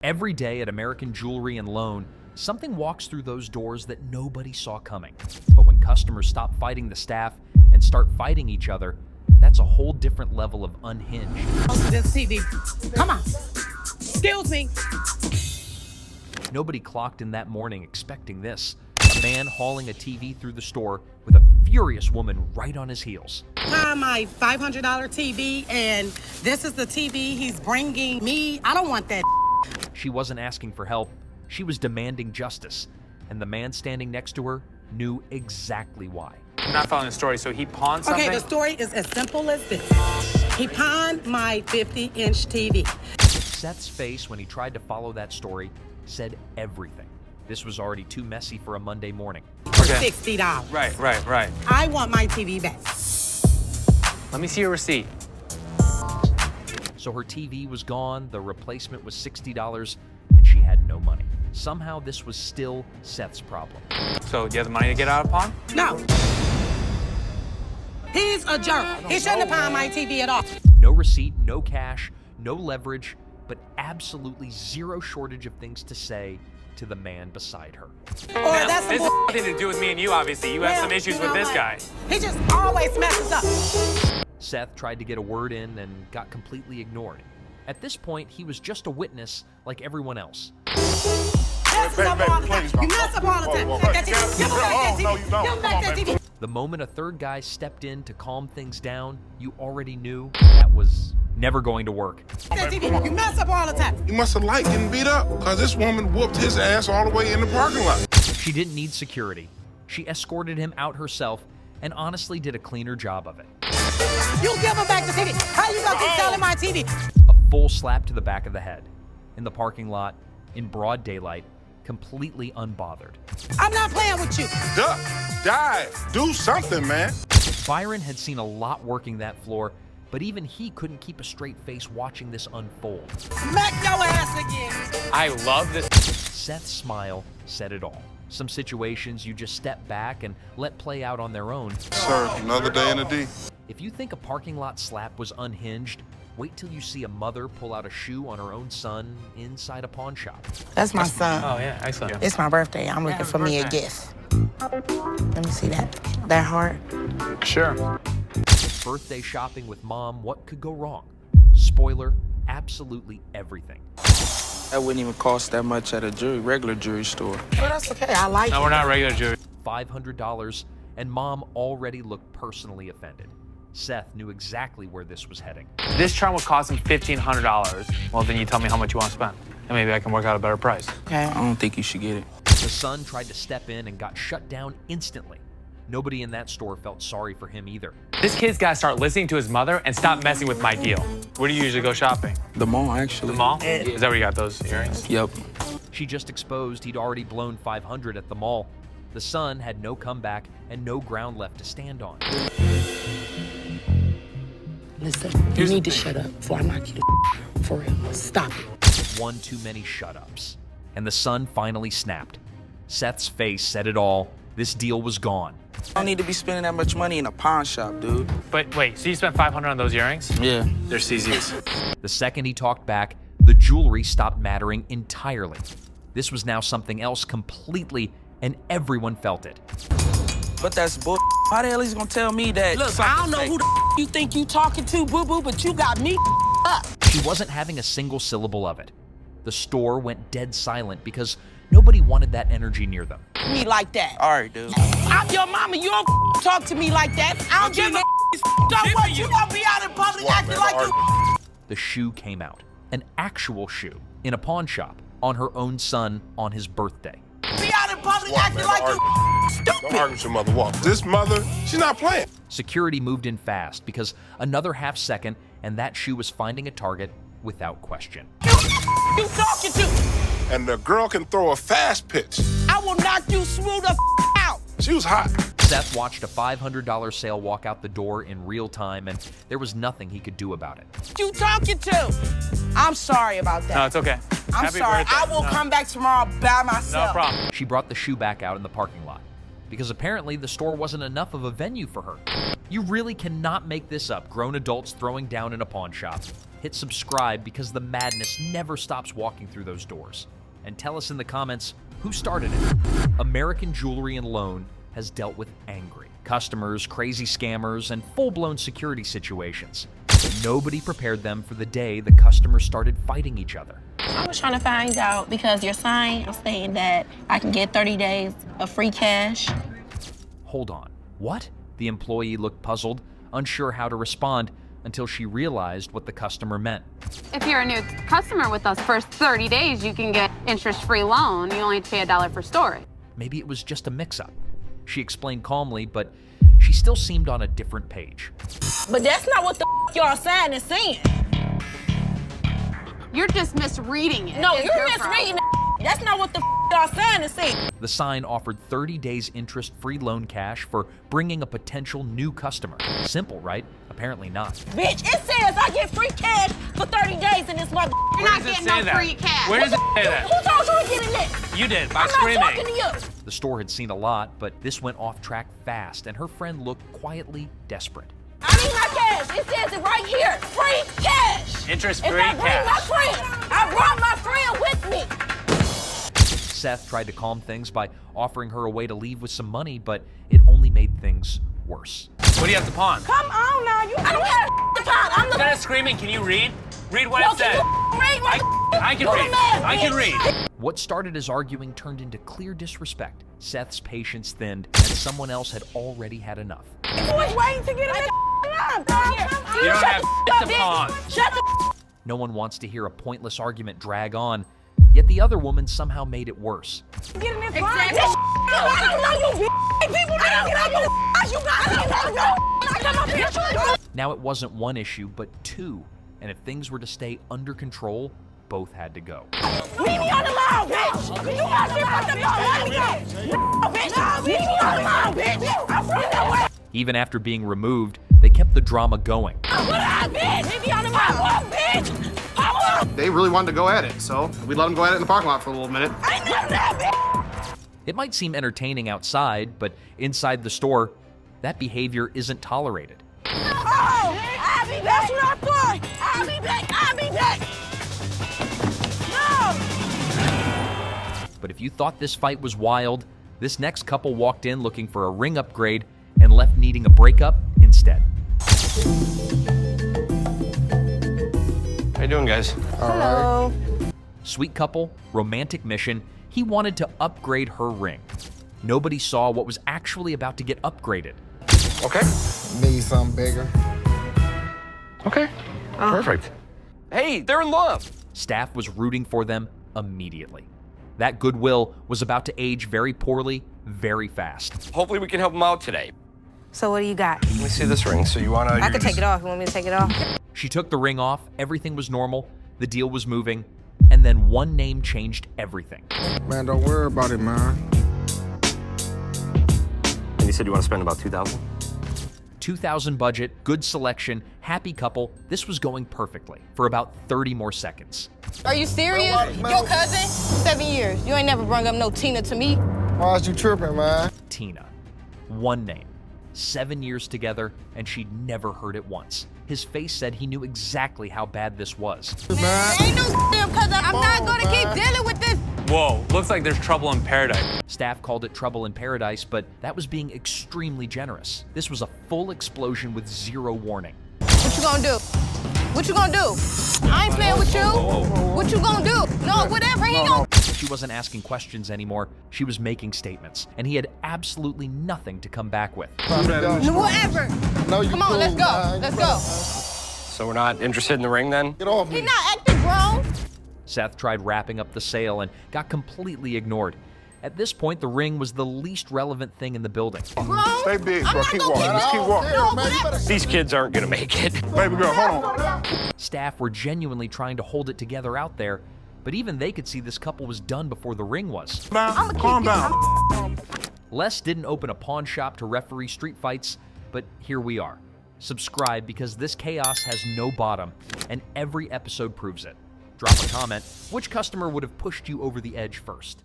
Every day at American Jewelry and Loan, something walks through those doors that nobody saw coming. But when customers stop fighting the staff and start fighting each other, that's a whole different level of unhinged. This TV. Come on. Excuse me. Nobody clocked in that morning expecting this. A man hauling a TV through the store with a furious woman right on his heels. My $500 TV, and this is the TV he's bringing me. I don't want that. She wasn't asking for help. She was demanding justice. And the man standing next to her knew exactly why. I'm not following the story. So he pawned something? Okay, the story is as simple as this. He pawned my 50-inch TV. Seth's face when he tried to follow that story said everything. This was already too messy for a Monday morning. For $60. Right. I want my TV back. Let me see your receipt. So her TV was gone, the replacement was $60, and she had no money. Somehow this was still Seth's problem. So do you have the money to get out of pawn? No. He's a jerk. He shouldn't have pawned my TV at all. No receipt, no cash, no leverage, but absolutely zero shortage of things to say to the man beside her. Or Now, that's this has nothing to do with me and you, obviously. You have some issues with this guy. He just always messes up. Seth tried to get a word in and got completely ignored. At this point, he was just a witness like everyone else. You mess up all the time. Take that TV. Give him back that TV. Give him back that TV. The moment a third guy stepped in to calm things down, you already knew that was never going to work. That TV. You mess up all the time. He must have liked getting beat up, because this woman whooped his ass all the way in the parking lot. She didn't need security. She escorted him out herself and honestly did a cleaner job of it. You give him back the TV. How you gonna keep selling my TV? A full slap to the back of the head. In the parking lot, in broad daylight, completely unbothered. I'm not playing with you. Duck, dive, do something, man. Byron had seen a lot working that floor, but even he couldn't keep a straight face watching this unfold. Smack your ass again. I love this. Seth's smile said it all. Some situations you just step back and let play out on their own. Sir, another day in the D. If you think a parking lot slap was unhinged, wait till you see a mother pull out a shoe on her own son inside a pawn shop. That's my son. Oh, yeah, excellent. It's my birthday. I'm looking for me a gift. Let me see that. That heart. Sure. Birthday shopping with mom, what could go wrong? Spoiler, absolutely everything. That wouldn't even cost that much at a regular jewelry store. Well, that's okay. I like No, it. we're not regular jewelry. $500, and mom already looked personally offended. Seth knew exactly where this was heading. This charm would cost him $1,500. Well, then you tell me how much you want to spend, and maybe I can work out a better price. Okay. I don't think you should get it. The son tried to step in and got shut down instantly. Nobody in that store felt sorry for him either. This kid's got to start listening to his mother and stop messing with my deal. Where do you usually go shopping? The mall, actually. The mall? Is that where you got those earrings? Yep. She just exposed he'd already blown $500 at the mall. The son had no comeback and no ground left to stand on. Listen, you need to shut up before I knock you the for real. Stop it. One too many shut-ups. And the son finally snapped. Seth's face said it all. This deal was gone. I don't need to be spending that much money in a pawn shop, dude. But wait, so you spent $500 on those earrings? Yeah. They're CZ's. The second he talked back, the jewelry stopped mattering entirely. This was now something else completely, and everyone felt it. But that's bull. How the hell is he gonna tell me that? Look, I don't know who the you think you talking to, boo-boo, but you got me up. She wasn't having a single syllable of it. The store went dead silent because nobody wanted that energy near them. Me like that. All right, dude. I'm your mama. You don't talk to me like that. I don't give a so what? You gonna be out in public acting like you. The shoe came out. An actual shoe in a pawn shop on her own son on his birthday. Be out in public acting like you Don't argue with your mother. Walk. This mother, she's not playing. Security moved in fast because another half second and that shoe was finding a target without question. You talking to? And the girl can throw a fast pitch. I will knock you smooth the out. She was hot. Seth watched a $500 sale walk out the door in real time, and there was nothing he could do about it. You talking to? I'm sorry about that. No, it's okay. I'm Happy sorry. birthday. I will come back tomorrow by myself. No problem. She brought the shoe back out in the parking lot because apparently the store wasn't enough of a venue for her. You really cannot make this up, grown adults throwing down in a pawn shop. hit subscribe because the madness never stops walking through those doors. And tell us in the comments who started it. American Jewelry and Loan has dealt with angry customers, crazy scammers, and full-blown security situations. But nobody prepared them for the day the customers started fighting each other. I was trying to find out because your sign was saying that I can get 30 days of free cash. Hold on, what? The employee looked puzzled, unsure how to respond, until she realized what the customer meant. If you're a new customer with us, first 30 days, you can get interest-free loan. You only have to pay $1 for storage. Maybe it was just a mix-up. She explained calmly, but she still seemed on a different page. But that's not what the y'all sign is saying. You're just misreading it. No, It's you're your misreading problem. it. That's not what the y'all sign is saying. The sign offered 30 days interest-free loan cash for bringing a potential new customer. Simple, right? Apparently not. Bitch, it says I get free cash for 30 days in this mother. You're not getting no free cash. Where does it say that? Who told you to get in this? You did, by I'm screaming. not talking to you. The store had seen a lot, but this went off track fast, and her friend looked quietly desperate. I need my cash. It says it right here. Free cash. Interest-free If I bring cash. my friend, I brought my friend with me. Seth tried to calm things by offering her a way to leave with some money, but it only made things worse. What do you have to pawn? Come on now. I don't have the time. I'm the Instead of screaming, can you read? Read what No, it says. can you read what I can You're read. the man, I can bitch. read. What started as arguing turned into clear disrespect. Seth's patience thinned, and someone else had already had enough. You was waiting to get in that line. You don't have to pawn. Shut the No one wants to hear a pointless argument drag on, yet the other woman somehow made it worse. get in this line. I don't know you, bitch. People don't know you. You got I come up here. Now it wasn't one issue, but two, and if things were to stay under control, both had to go. Leave me on the line, bitch. You got shit fucked up. Let me go. No, bitch. Leave me on the line, bitch. I'm from that way. Even after being removed, they kept the drama going. What up, bitch? Leave me on the line. What up, bitch? Power up. They really wanted to go at it, so we let them go at it in the parking lot for a little minute. I ain't never that, bitch. It might seem entertaining outside, but inside the store, that behavior isn't tolerated. Oh, I'll be back. That's what I thought. I'll be back. I'll be back. No. But if you thought this fight was wild, this next couple walked in looking for a ring upgrade and left needing a breakup instead. How you doing, guys? Hello. Sweet couple, romantic mission, he wanted to upgrade her ring. Nobody saw what was actually about to get upgraded. Okay. Need something bigger. Okay. Perfect. Hey, they're in love. Staff was rooting for them immediately. That goodwill was about to age very poorly, very fast. Hopefully we can help them out today. So what do you got? Let me see this ring. So you wanna? I could take it off. You want me to take it off? She took the ring off, everything was normal, the deal was moving, and then one name changed everything. Man, don't worry about it, man. And you said you want to spend about $2,000? $2,000 budget, good selection, happy couple. This was going perfectly for about 30 more seconds. Are you serious? Your cousin? 7 years. You ain't never brung up no Tina to me. Why is you tripping, man? Tina. One name. 7 years together, and she'd never heard it once. His face said he knew exactly how bad this was. Ain't no damn cousin. I'm not gonna keep dealing with this. Whoa, looks like there's trouble in paradise. Staff called it trouble in paradise, but that was being extremely generous. This was a full explosion with zero warning. What you gonna do? What you gonna do? I ain't playing with you. What you gonna do? No, whatever. He gonna. She wasn't asking questions anymore. She was making statements, and he had absolutely nothing to come back with. Whatever. No, you Come on, cool, let's go. man. Let's go. So we're not interested in the ring then? Get off He me. not acting grown. Seth tried wrapping up the sale and got completely ignored. At this point, the ring was the least relevant thing in the building. Grown. Stay big, I'm bro. not Keep gonna walking. Just keep walking. No, whatever. These kids aren't gonna make it. Baby girl, hold on. Staff were genuinely trying to hold it together out there, but even they could see this couple was done before the ring was. Calm down. Les didn't open a pawn shop to referee street fights, but here we are. Subscribe because this chaos has no bottom, and every episode proves it. Drop a comment. Which customer would have pushed you over the edge first?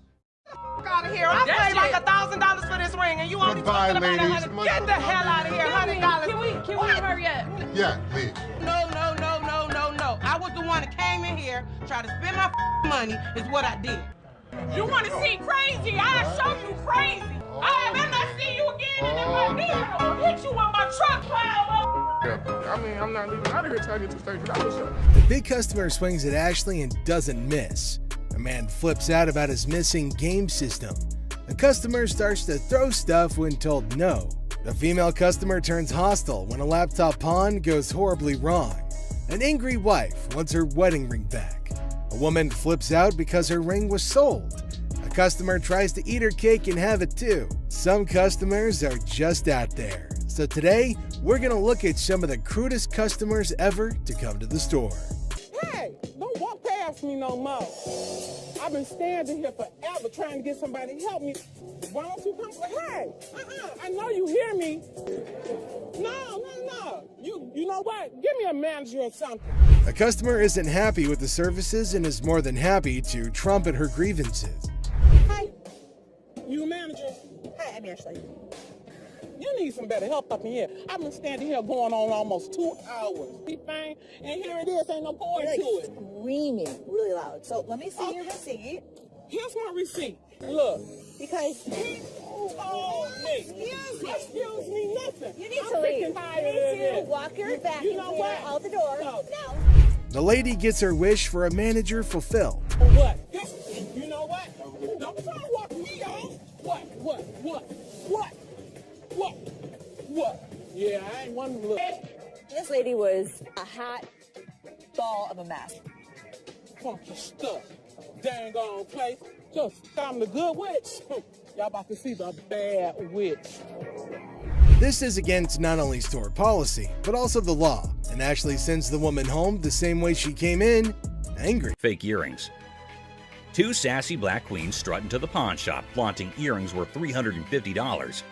Out of here. I paid like $1,000 for this ring, and you only talking about $100. Get the hell out of here, $100. Can we hurry up? Yeah, please. No. I one that came in here, tried to spend my money, is what I did. You want to see crazy? I'll show you crazy. I better not see you again in my vehicle. I'll hit you on my truck, pile. I mean, I'm not leaving out of here till I get to stage without a The big customer swings at Ashley and doesn't miss. A man flips out about his missing game system. The customer starts to throw stuff when told no. The female customer turns hostile when a laptop pawn goes horribly wrong. An angry wife wants her wedding ring back. A woman flips out because her ring was sold. A customer tries to eat her cake and have it too. Some customers are just out there. So today, we're gonna look at some of the crudest customers ever to come to the store. Hey, don't walk past me no more. I've been standing here forever trying to get somebody to help me. Why don't you come? Hey, I know you hear me. No. You know what? Give me a manager or something. A customer isn't happy with the services and is more than happy to trumpet her grievances. Hey, you a manager? Hey, I'm Ashley. You need some better help up in here. I've been standing here going on almost 2 hours. And here it is, ain't no point to it. Screaming really loud. So let me see your receipt. Here's my receipt. Look. Because excuse me, nothing. You need to leave. You need to walk your back and clear out the door. No. The lady gets her wish for a manager fulfilled. What? You know what? Don't try to walk me off. What? Yeah, I ain't one to look. This lady was a hot ball of a mess. Funky stuff. Dang on place. Just I'm the good witch. Y'all about to see the bad witch. This is against not only store policy, but also the law, and Ashley sends the woman home the same way she came in, angry. Fake earrings. Two sassy black queens strut into the pawn shop, flaunting earrings worth $350.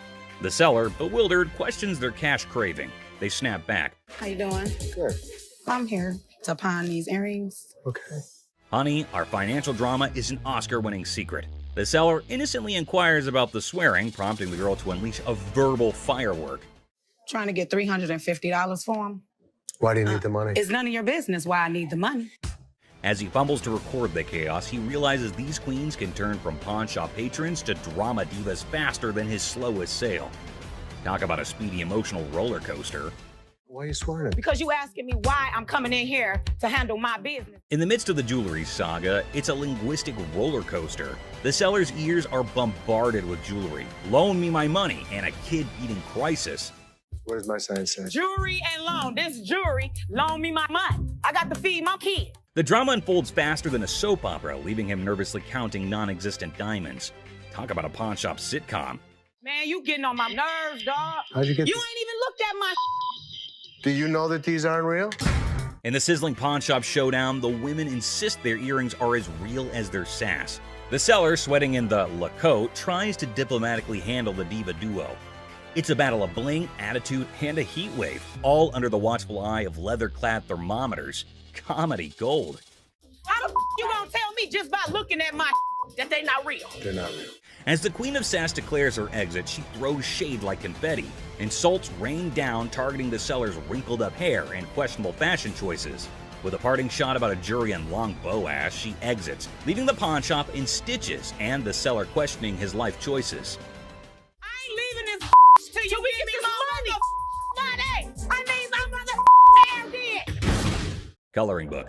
The seller, bewildered, questions their cash craving. They snap back. How you doing? Good. I'm here to pawn these earrings. Okay. Honey, our financial drama is an Oscar-winning secret. The seller innocently inquires about the swearing, prompting the girl to unleash a verbal firework. Trying to get $350 for them. Why do you need the money? It's none of your business why I need the money. As he fumbles to record the chaos, he realizes these queens can turn from pawn shop patrons to drama divas faster than his slowest sale. Talk about a speedy emotional roller coaster. Why are you swearing at me? Because you asking me why I'm coming in here to handle my business. In the midst of the jewelry saga, it's a linguistic roller coaster. The seller's ears are bombarded with jewelry, loan me my money, and a kid-eating crisis. What does my sign say? Jewelry and loan. This jewelry, loan me my money. I got to feed my kid. The drama unfolds faster than a soap opera, leaving him nervously counting non-existent diamonds. Talk about a pawn shop sitcom. Man, you getting on my nerves, dog. How'd you get You ain't even looked at my Do you know that these aren't real? In the sizzling pawn shop showdown, the women insist their earrings are as real as their sass. The seller, sweating in the Lacote, tries to diplomatically handle the diva duo. It's a battle of bling, attitude, and a heat wave, all under the watchful eye of leather-clad thermometers. Comedy gold. How the you gonna tell me just by looking at my that they not real? They're not real. As the Queen of Sass declares her exit, she throws shade like confetti. Insults rain down, targeting the seller's wrinkled-up hair and questionable fashion choices. With a parting shot about a jury and long bow ass, she exits, leaving the pawn shop in stitches and the seller questioning his life choices. I ain't leaving this till you give me my money. I need my mother did. Coloring book.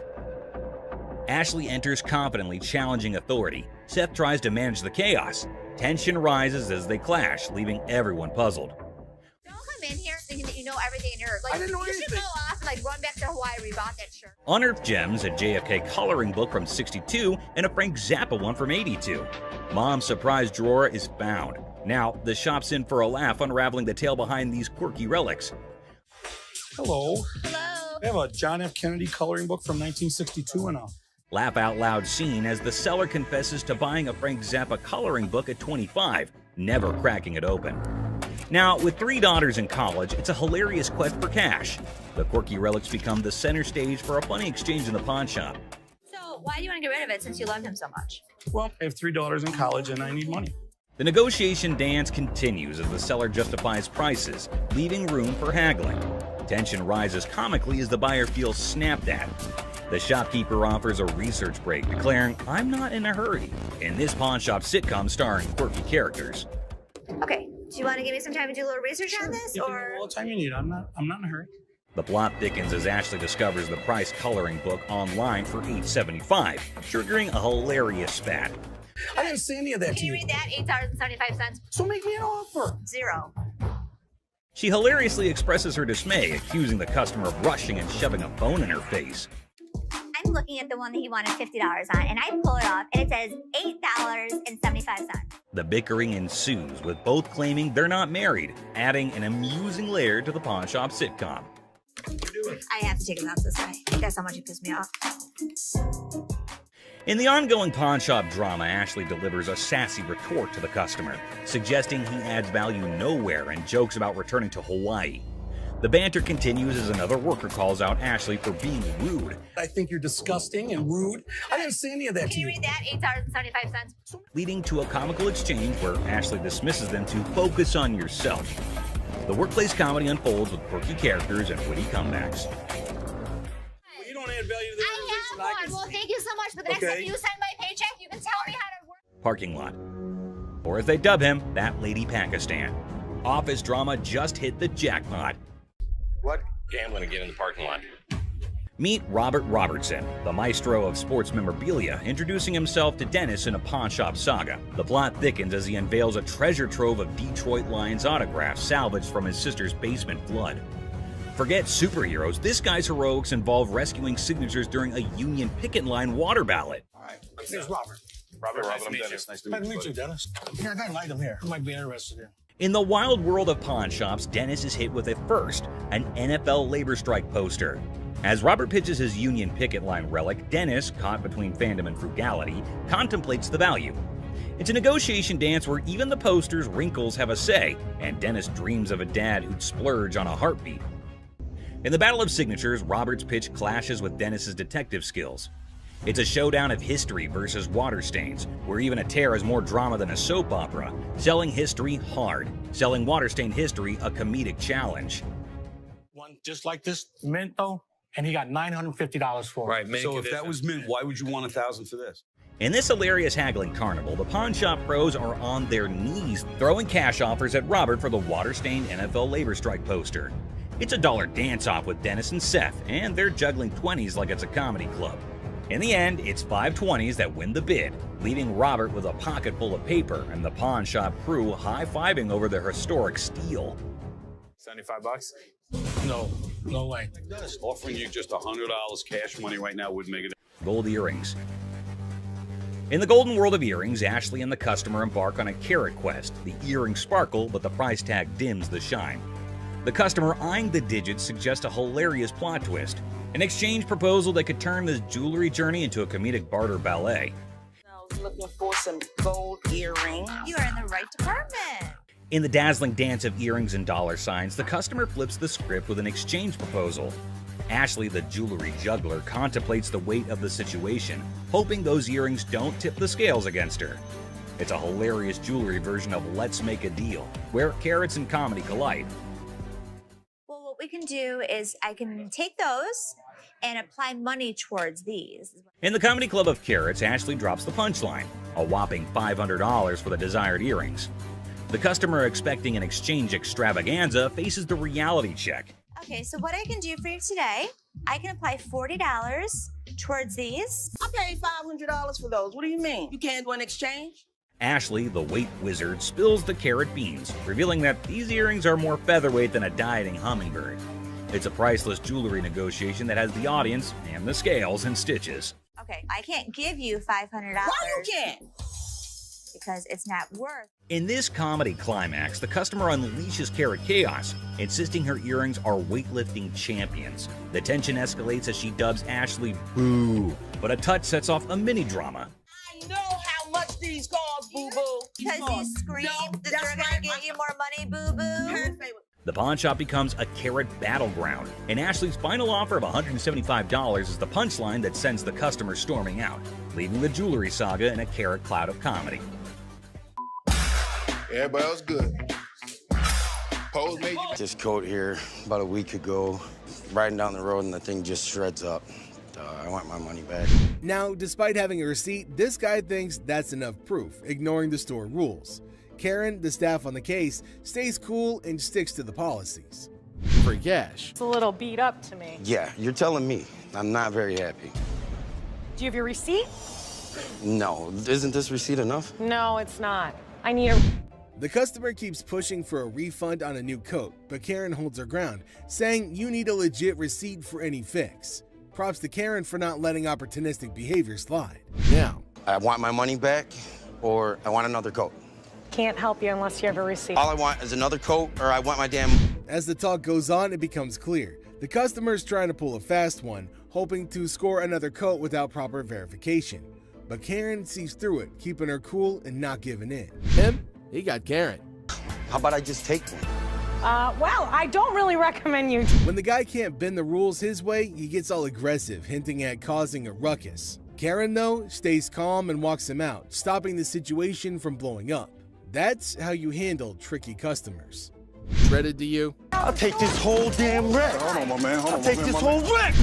Ashley enters confidently, challenging authority. Seth tries to manage the chaos. Tension rises as they clash, leaving everyone puzzled. Don't come in here thinking that you know everything in Earth. Like, I didn't know you anything. should go off and run back to Hawaii where you bought that shirt. Unearthed Gems, a JFK coloring book from '62, and a Frank Zappa one from '82. Mom's surprise drawer is found. Now, the shop's in for a laugh, unraveling the tale behind these quirky relics. Hello. Hello. I have a John F. Kennedy coloring book from 1962 and a Laugh out loud scene as the seller confesses to buying a Frank Zappa coloring book at 25, never cracking it open. Now, with 3 daughters in college, it's a hilarious quest for cash. The quirky relics become the center stage for a funny exchange in the pawn shop. So why do you want to get rid of it since you loved him so much? well, I have 3 daughters in college and I need money. The negotiation dance continues as the seller justifies prices, leaving room for haggling. Tension rises comically as the buyer feels snapped at. The shopkeeper offers a research break, declaring, "I'm not in a hurry," in this pawn shop sitcom starring quirky characters. Okay, do you want to give me some time to do a little research on this, You can or? have all the time you need. I'm not in a hurry. The plot thickens as Ashley discovers the price coloring book online for $8.75, triggering a hilarious spat. I didn't say any of that Can to you you. read that? $8.75. So make me an offer. Zero. She hilariously expresses her dismay, accusing the customer of rushing and shoving a phone in her face. I'm looking at the one that he wanted $50 on, and I pull it off, and it says $8.75. The bickering ensues, with both claiming they're not married, adding an amusing layer to the pawn shop sitcom. I have to take it out this way. That's how much it pissed me off. In the ongoing pawn shop drama, Ashley delivers a sassy retort to the customer, suggesting he adds value nowhere and jokes about returning to Hawaii. The banter continues as another worker calls out Ashley for being rude. I think you're disgusting and rude. I didn't say any of that Can to you you. read that? $8.75. Leading to a comical exchange where Ashley dismisses them to focus on yourself. The workplace comedy unfolds with quirky characters and witty comebacks. Well, you don't add value to the organization. I have one. Well, thank you so much. But the next Okay. time you sign my paycheck, you can tell me how to work. Parking lot. Or as they dub him, that lady Pakistan. Office drama just hit the jackpot. What? Gambling again in the parking lot. Meet Robert Robertson, the maestro of sports memorabilia, introducing himself to Dennis in a pawn shop saga. The plot thickens as he unveils a treasure trove of Detroit Lions autographs salvaged from his sister's basement flood. Forget superheroes, this guy's heroics involve rescuing signatures during a Union picket line water ballot. All right. Here's Robert. Robert, Nice to I'm meet Dennis. you. Nice to Nice to meet meet you. you, Dennis. Here, I got an item here. You might be interested in. In the wild world of pawn shops, Dennis is hit with a first, an NFL labor strike poster. As Robert pitches his Union picket line relic, Dennis, caught between fandom and frugality, contemplates the value. It's a negotiation dance where even the poster's wrinkles have a say, and Dennis dreams of a dad who'd splurge on a heartbeat. In the battle of signatures, Robert's pitch clashes with Dennis's detective skills. It's a showdown of history versus water stains, where even a tear is more drama than a soap opera, selling history hard, selling water-stained history a comedic challenge. One just like this, mint though, and he got $950 for it. Right, so if that was mint, why would you want $1,000 for this? In this hilarious haggling carnival, the pawn shop pros are on their knees, throwing cash offers at Robert for the water-stained NFL labor strike poster. It's a dollar dance-off with Dennis and Seth, and they're juggling 20s like it's a comedy club. In the end, it's 5 20s that win the bid, leaving Robert with a pocket full of paper and the pawn shop crew high-fiving over their historic steal. $75? No way. Offering you just $100 cash money right now would make it. Gold earrings. In the golden world of earrings, Ashley and the customer embark on a carrot quest. The earrings sparkle, but the price tag dims the shine. The customer eyeing the digits suggests a hilarious plot twist, an exchange proposal that could turn this jewelry journey into a comedic barter ballet. I was looking for some gold earrings. You are in the right department. In the dazzling dance of earrings and dollar signs, the customer flips the script with an exchange proposal. Ashley, the jewelry juggler, contemplates the weight of the situation, hoping those earrings don't tip the scales against her. It's a hilarious jewelry version of Let's Make a Deal, where carrots and comedy collide. Well, what we can do is I can take those and apply money towards these. In the comedy club of carrots, Ashley drops the punchline, a whopping $500 for the desired earrings. The customer expecting an exchange extravaganza faces the reality check. Okay, so what I can do for you today, I can apply $40 towards these. I paid $500 for those. What do you mean? You can't do an exchange? Ashley, the weight wizard, spills the carrot beans, revealing that these earrings are more featherweight than a dieting hummingbird. It's a priceless jewelry negotiation that has the audience and the scales in stitches. Okay, I can't give you $500. Why you can't? Because it's not worth. In this comedy climax, the customer unleashes carrot chaos, insisting her earrings are weightlifting champions. The tension escalates as she dubs Ashley Boo, but a touch sets off a mini drama. I know how much these cost, boo-boo. Because you scream that they're gonna give you more money, boo-boo. The pawn shop becomes a carrot battleground, and Ashley's final offer of $175 is the punchline that sends the customer storming out, leaving the jewelry saga in a carrot cloud of comedy. Everybody else good. Pose made you. This coat here, about a week ago, riding down the road and the thing just shreds up. I want my money back. Now, despite having a receipt, this guy thinks that's enough proof, ignoring the store rules. Karen, the staff on the case, stays cool and sticks to the policies. For cash. It's a little beat up to me. Yeah, you're telling me. I'm not very happy. Do you have your receipt? No, isn't this receipt enough? No, it's not. I need a... The customer keeps pushing for a refund on a new coat, but Karen holds her ground, saying you need a legit receipt for any fix. Props to Karen for not letting opportunistic behavior slide. Now, I want my money back, or I want another coat. Can't help you unless you have a receipt. All I want is another coat, or I want my damn... As the talk goes on, it becomes clear. The customer's trying to pull a fast one, hoping to score another coat without proper verification. But Karen sees through it, keeping her cool and not giving in. Him? He got Karen. How about I just take one? Well, I don't really recommend you... When the guy can't bend the rules his way, he gets all aggressive, hinting at causing a ruckus. Karen, though, stays calm and walks him out, stopping the situation from blowing up. That's how you handle tricky customers. Shredded to you? I'll take this whole damn wreck. Hold on, my man. Hold on, I'll take this whole wreck.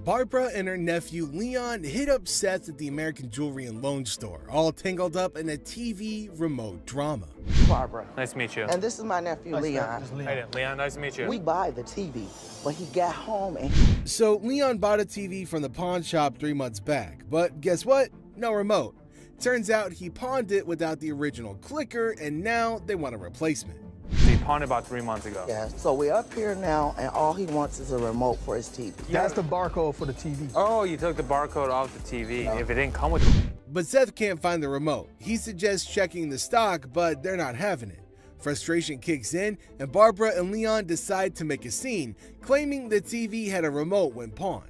Barbara and her nephew Leon hit up Seth at the American Jewelry and Loan Store, all tangled up in a TV remote drama. Barbara. Nice to meet you. And this is my nephew, Leon. Hey, Leon, nice to meet you. We buy the TV, but he got home and... So Leon bought a TV from the pawn shop 3 months back, but guess what? No remote. Turns out he pawned it without the original clicker, and now they want a replacement. He pawned it about 3 months ago. Yeah, so we're up here now, and all he wants is a remote for his TV. That's the barcode for the TV. Oh, you took the barcode off the TV. No. If it didn't come with it. But Seth can't find the remote. He suggests checking the stock, but they're not having it. Frustration kicks in, and Barbara and Leon decide to make a scene, claiming the TV had a remote when pawned.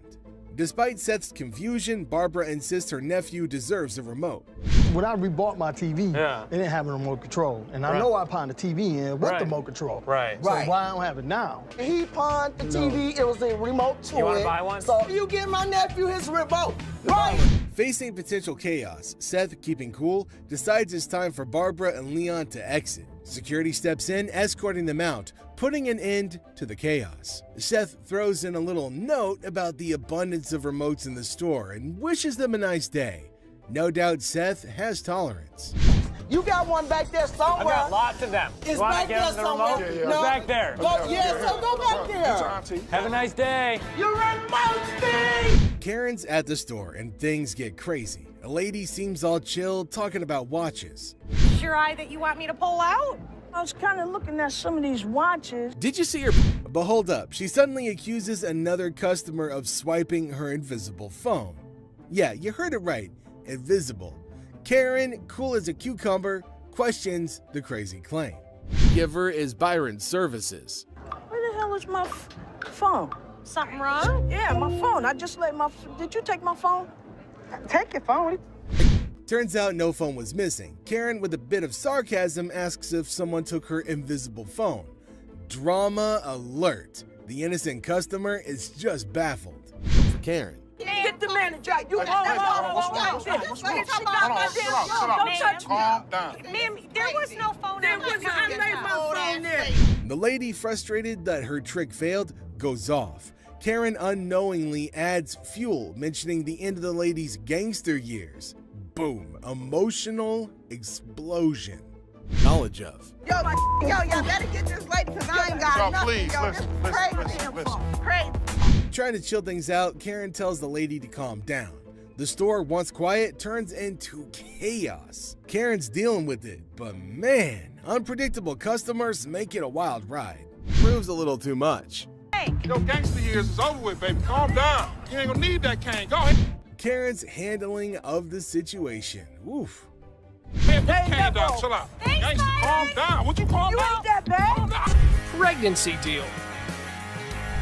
Despite Seth's confusion, Barbara insists her nephew deserves a remote. When I rebought my TV, they didn't have a remote control. And I know I pawned the TV in with the remote control. Right. So why I don't have it now? He pawned the TV, it was a remote to it. You want to buy one? So you give my nephew his remote. Right. Facing potential chaos, Seth, keeping cool, decides it's time for Barbara and Leon to exit. Security steps in, escorting them out, putting an end to the chaos. Seth throws in a little note about the abundance of remotes in the store and wishes them a nice day. No doubt Seth has tolerance. You got one back there somewhere. I got lots of them. It's back there somewhere. The remote? No. Back there. Go, so go back there. Have a nice day. You're remote thing. Karen's at the store and things get crazy. A lady seems all chill, talking about watches. Your eye that you want me to pull out? I was kind of looking at some of these watches. Did you see her? But hold up, she suddenly accuses another customer of swiping her invisible phone. Yeah, you heard it right, invisible. Karen, cool as a cucumber, questions the crazy claim. Giver is Byron Services. Where the hell is my phone? Something wrong? Yeah, my phone. I just let my... Did you take my phone? Take your phone. Turns out no phone was missing. Karen, with a bit of sarcasm, asks if someone took her invisible phone. Drama alert. The innocent customer is just baffled. For Karen. Get the manager. You Calm down. Ma'am, there was no phone. I laid my phone there. The lady, frustrated that her trick failed, goes off. Karen unknowingly adds fuel, mentioning the end of the lady's gangster years. Boom. Emotional explosion. Knowledge of. Yo, better get this lady because I ain't got nothing. Please, listen. Crazy. Trying to chill things out, Karen tells the lady to calm down. The store, once quiet, turns into chaos. Karen's dealing with it, but man, unpredictable customers make it a wild ride. Proves a little too much. Your gangster years is over with, baby. Calm down. You ain't gonna need that cane. Go ahead. Karen's handling of the situation. Oof. Man, put the cane down. Chill out. Gangster, calm down. Would you calm down? You ain't that bad. Pregnancy deal.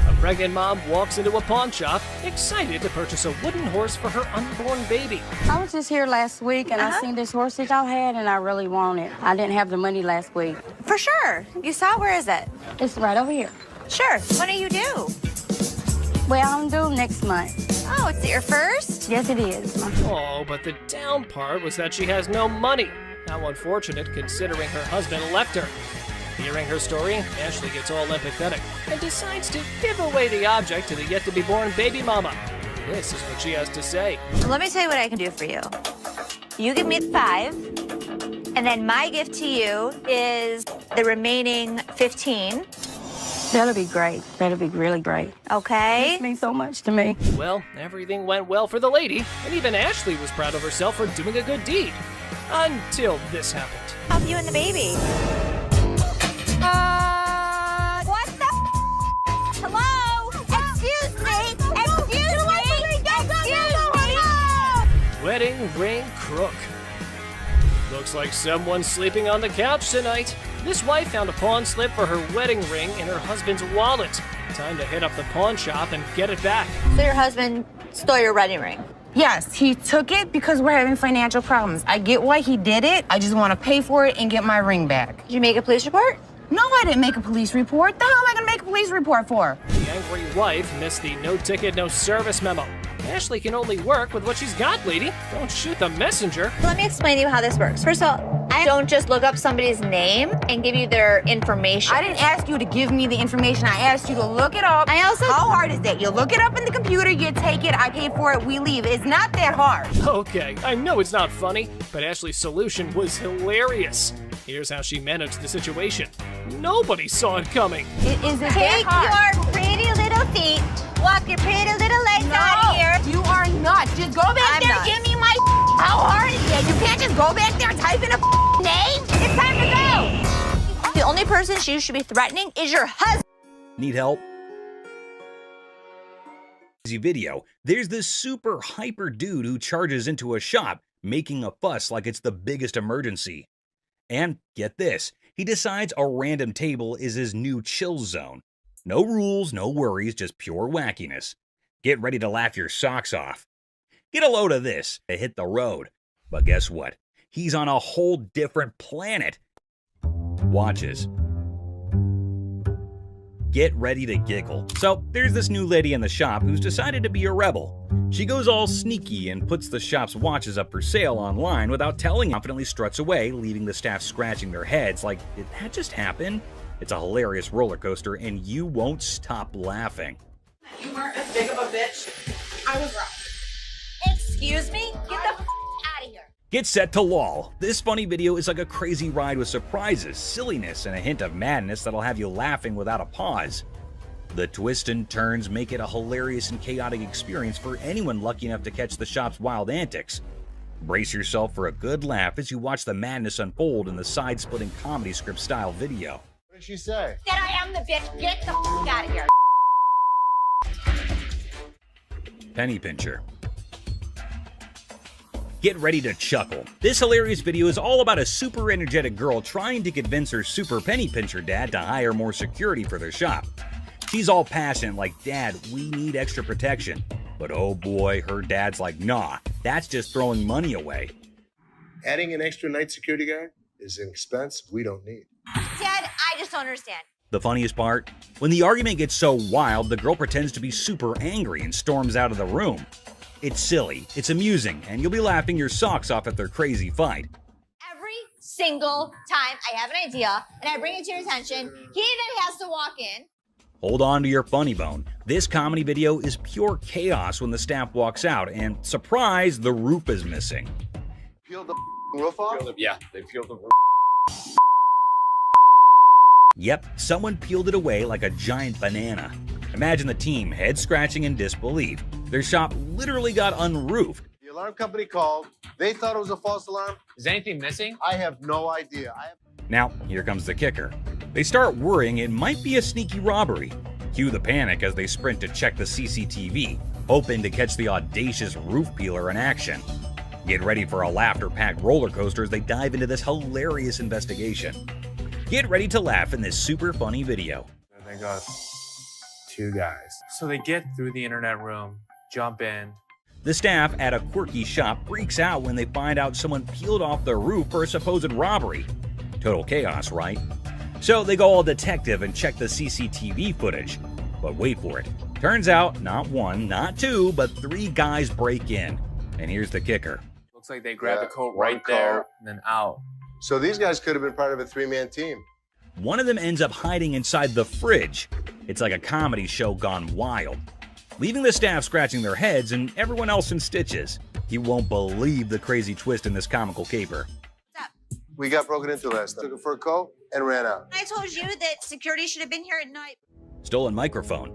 A pregnant mom walks into a pawn shop, excited to purchase a wooden horse for her unborn baby. I was just here last week, and I seen this horse that y'all had, and I really want it. I didn't have the money last week. For sure. You saw it? Where is it? It's right over here. Sure. When are you due? Well, I'm due next month. Oh, it's your first? Yes, it is. Oh, but the down part was that she has no money. How unfortunate, considering her husband left her. Hearing her story, Ashley gets all empathetic and decides to give away the object to the yet-to-be-born baby mama. This is what she has to say. Let me tell you what I can do for you. You give me the 5, and then my gift to you is the remaining 15. That'll be great. That'll be really great. Okay. This means so much to me. Well, everything went well for the lady, and even Ashley was proud of herself for doing a good deed. Until this happened. Help you and the baby. What the? Hello? Excuse me. Wedding ring crook. Looks like someone's sleeping on the couch tonight. This wife found a pawn slip for her wedding ring in her husband's wallet. Time to hit up the pawn shop and get it back. So your husband stole your wedding ring? Yes, he took it because we're having financial problems. I get why he did it. I just want to pay for it and get my ring back. Did you make a police report? No, I didn't make a police report. The hell am I gonna make a police report for? The angry wife missed the no ticket, no service memo. Ashley can only work with what she's got, lady. Don't shoot the messenger. Let me explain to you how this works. First of all, I don't just look up somebody's name and give you their information. I didn't ask you to give me the information. I asked you to look it up. How hard is that? You look it up in the computer, you take it, I pay for it, we leave. It's not that hard. Okay, I know it's not funny, but Ashley's solution was hilarious. Here's how she managed the situation. Nobody saw it coming. It isn't Take that hard. your pretty little feet, walk your pretty little legs out of here. You are not. Just go back there, give me my How hard is that? You can't just go back there and type in a name? It's time to go. The only person you should be threatening is your husband. Need help? Video, there's this super hyper dude who charges into a shop, making a fuss like it's the biggest emergency. And get this, he decides a random table is his new chill zone. No rules, no worries, just pure wackiness. Get ready to laugh your socks off. Get a load of this to hit the road. But guess what? He's on a whole different planet. Watches. Get ready to giggle. So there's this new lady in the shop who's decided to be a rebel. She goes all sneaky and puts the shop's watches up for sale online without telling, confidently struts away, leaving the staff scratching their heads like, did that just happen? It's a hilarious roller coaster and you won't stop laughing. You weren't as big of a bitch. I was wrong. Excuse me? Get the out of here. Get set to lol. This funny video is like a crazy ride with surprises, silliness, and a hint of madness that'll have you laughing without a pause. The twists and turns make it a hilarious and chaotic experience for anyone lucky enough to catch the shop's wild antics. Brace yourself for a good laugh as you watch the madness unfold in the side-splitting comedy script style video. What did she say? That I am the bitch. Get the out of here. Penny pincher. Get ready to chuckle. This hilarious video is all about a super energetic girl trying to convince her super penny pincher dad to hire more security for their shop. She's all passionate like, "Dad, we need extra protection." But oh boy, her dad's like, "Nah, that's just throwing money away." Adding an extra night security guard is an expense we don't need. Dad, I just don't understand. The funniest part? When the argument gets so wild, the girl pretends to be super angry and storms out of the room. It's silly, it's amusing, and you'll be laughing your socks off at their crazy fight. Every single time I have an idea and I bring it to your attention, he then has to walk in. Hold on to your funny bone. This comedy video is pure chaos when the staff walks out, and surprise, the roof is missing. Peeled the roof off? Yeah, they peeled the roof. Yep, someone peeled it away like a giant banana. Imagine the team head scratching in disbelief. Their shop literally got unroofed. The alarm company called. They thought it was a false alarm. Is anything missing? I have no idea. Now, here comes the kicker. They start worrying it might be a sneaky robbery. Cue the panic as they sprint to check the CCTV, hoping to catch the audacious roof peeler in action. Get ready for a laughter-packed roller coaster as they dive into this hilarious investigation. Get ready to laugh in this super funny video. They got 2 guys. So they get through the internet room, jump in. The staff at a quirky shop freaks out when they find out someone peeled off the roof for a supposed robbery. Total chaos, right? So they go all detective and check the CCTV footage. But wait for it. Turns out, not 1, not 2, but 3 guys break in. And here's the kicker. Looks like they grabbed the coat right there and then out. So these guys could have been part of a 3-man team. One of them ends up hiding inside the fridge. It's like a comedy show gone wild. leaving the staff scratching their heads and everyone else in stitches. You won't believe the crazy twist in this comical caper. We got broken into last night. Took it for a coat and ran out. I told you that security should have been here at night. Stolen microphone.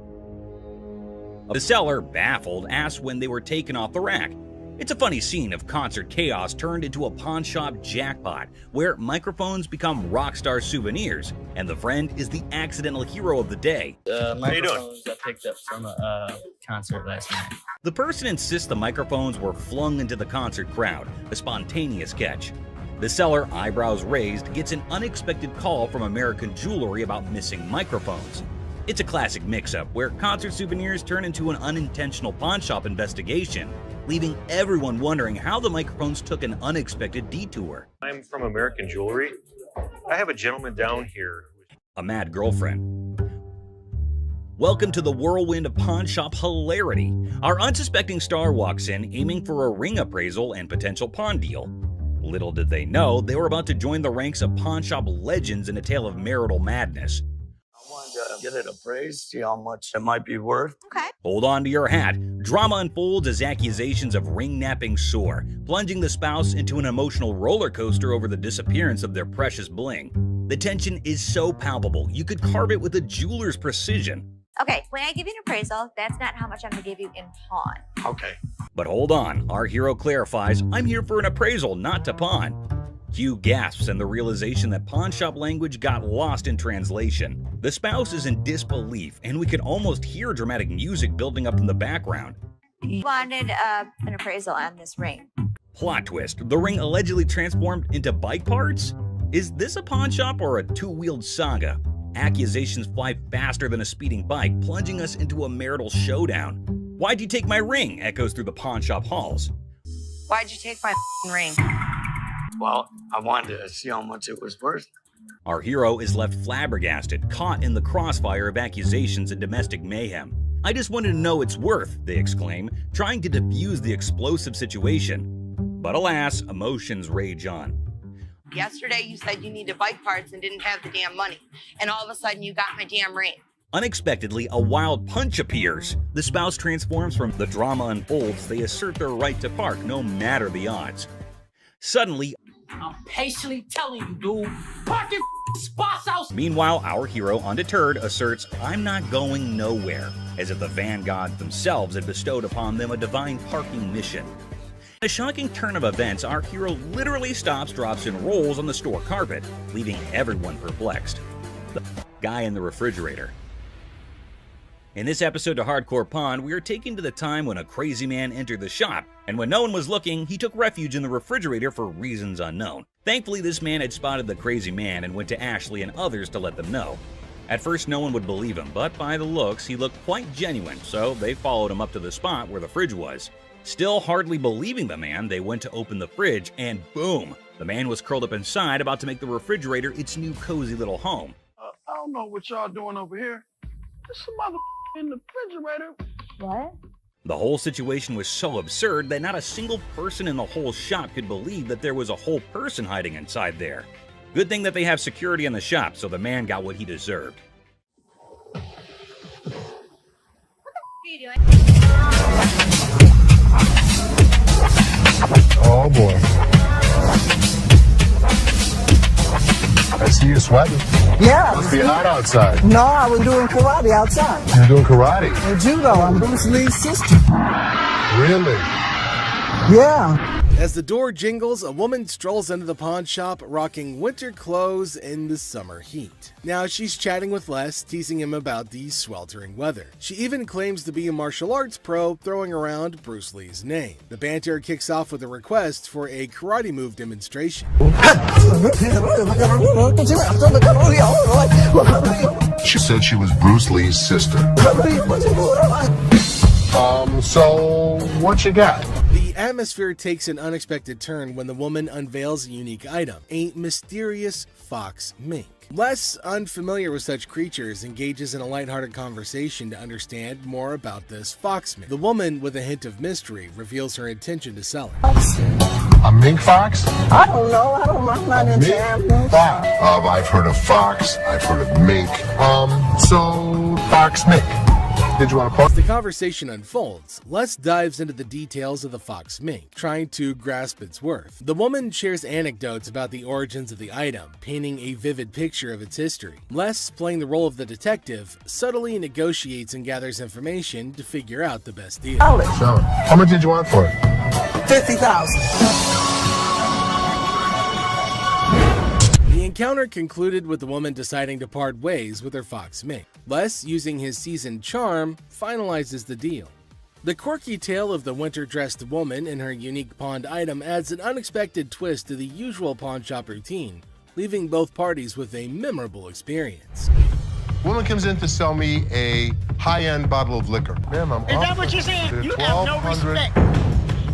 The seller, baffled, asked when they were taken off the rack. It's a funny scene of concert chaos turned into a pawn shop jackpot, where microphones become rock star souvenirs, and the friend is the accidental hero of the day. Microphones I picked up from a concert last night. The person insists the microphones were flung into the concert crowd, a spontaneous catch. The seller, eyebrows raised, gets an unexpected call from American Jewelry about missing microphones. It's a classic mix-up where concert souvenirs turn into an unintentional pawn shop investigation, leaving everyone wondering how the microphones took an unexpected detour. I'm from American Jewelry. I have a gentleman down here. A mad girlfriend. Welcome to the whirlwind of pawn shop hilarity. Our unsuspecting star walks in aiming for a ring appraisal and potential pawn deal. Little did they know they were about to join the ranks of pawn shop legends in a tale of marital madness. I wanted to get it appraised, see how much it might be worth. Okay. Hold on to your hat. Drama unfolds as accusations of ring-napping soar, plunging the spouse into an emotional roller coaster over the disappearance of their precious bling. The tension is so palpable, you could carve it with a jeweler's precision. Okay, when I give you an appraisal, that's not how much I'm gonna give you in pawn. Okay. But hold on, our hero clarifies, I'm here for an appraisal, not to pawn. Hugh gasps in the realization that pawn shop language got lost in translation. The spouse is in disbelief, and we can almost hear dramatic music building up in the background. You wanted an appraisal on this ring. Plot twist, the ring allegedly transformed into bike parts? Is this a pawn shop or a two-wheeled saga? Accusations fly faster than a speeding bike, plunging us into a marital showdown. Why'd you take my ring? Echoes through the pawn shop halls. Why'd you take my ring? Well, I wanted to see how much it was worth. Our hero is left flabbergasted, caught in the crossfire of accusations and domestic mayhem. I just wanted to know its worth, they exclaim, trying to defuse the explosive situation. But alas, emotions rage on. Yesterday you said you needed bike parts and didn't have the damn money. And all of a sudden you got my damn ring. Unexpectedly, a wild punch appears. The spouse transforms from the drama unfolds. They assert their right to park no matter the odds. Suddenly, I'm patiently telling you, dude, park your spots out. Meanwhile, our hero, undeterred, asserts, I'm not going nowhere, as if the van gods themselves had bestowed upon them a divine parking mission. In a shocking turn of events, our hero literally stops, drops, and rolls on the store carpet, leaving everyone perplexed. The guy in the refrigerator. In this episode of Hardcore Pawn, we are taken to the time when a crazy man entered the shop, and when no one was looking, he took refuge in the refrigerator for reasons unknown. Thankfully, this man had spotted the crazy man and went to Ashley and others to let them know. At first, no one would believe him, but by the looks, he looked quite genuine, so they followed him up to the spot where the fridge was. Still hardly believing the man, they went to open the fridge, and boom! The man was curled up inside, about to make the refrigerator its new cozy little home. I don't know what y'all doing over here. There's some other in the refrigerator. What? The whole situation was so absurd that not a single person in the whole shop could believe that there was a whole person hiding inside there. Good thing that they have security in the shop, so the man got what he deserved. What are you doing? Oh boy. I see you sweating. Yeah. Must be hot outside. No, I was doing karate outside. You're doing karate? And judo. I'm Bruce Lee's sister. Really? Yeah. As the door jingles, a woman strolls into the pawn shop rocking winter clothes in the summer heat. Now she's chatting with Les, teasing him about the sweltering weather. She even claims to be a martial arts pro, throwing around Bruce Lee's name. The banter kicks off with a request for a karate move demonstration. She said she was Bruce Lee's sister. So what you got? The atmosphere takes an unexpected turn when the woman unveils a unique item, a mysterious fox mink. Les, unfamiliar with such creatures, engages in a lighthearted conversation to understand more about this fox mink. The woman, with a hint of mystery, reveals her intention to sell it. A mink fox? I don't know. I'm not into animals. Fox. I've heard of fox. I've heard of mink. So fox mink. did you want to park? As the conversation unfolds, Les dives into the details of the fox mink, trying to grasp its worth. The woman shares anecdotes about the origins of the item, painting a vivid picture of its history. Les, playing the role of the detective, subtly negotiates and gathers information to figure out the best deal. Sell it. How much did you want for it? $50,000. The encounter concluded with the woman deciding to part ways with her fox mink. Les, using his seasoned charm, finalizes the deal. The quirky tale of the winter-dressed woman and her unique pawned item adds an unexpected twist to the usual pawn shop routine, leaving both parties with a memorable experience. Woman comes in to sell me a high-end bottle of liquor. Ma'am, I'm Is that what you're saying? You have no respect.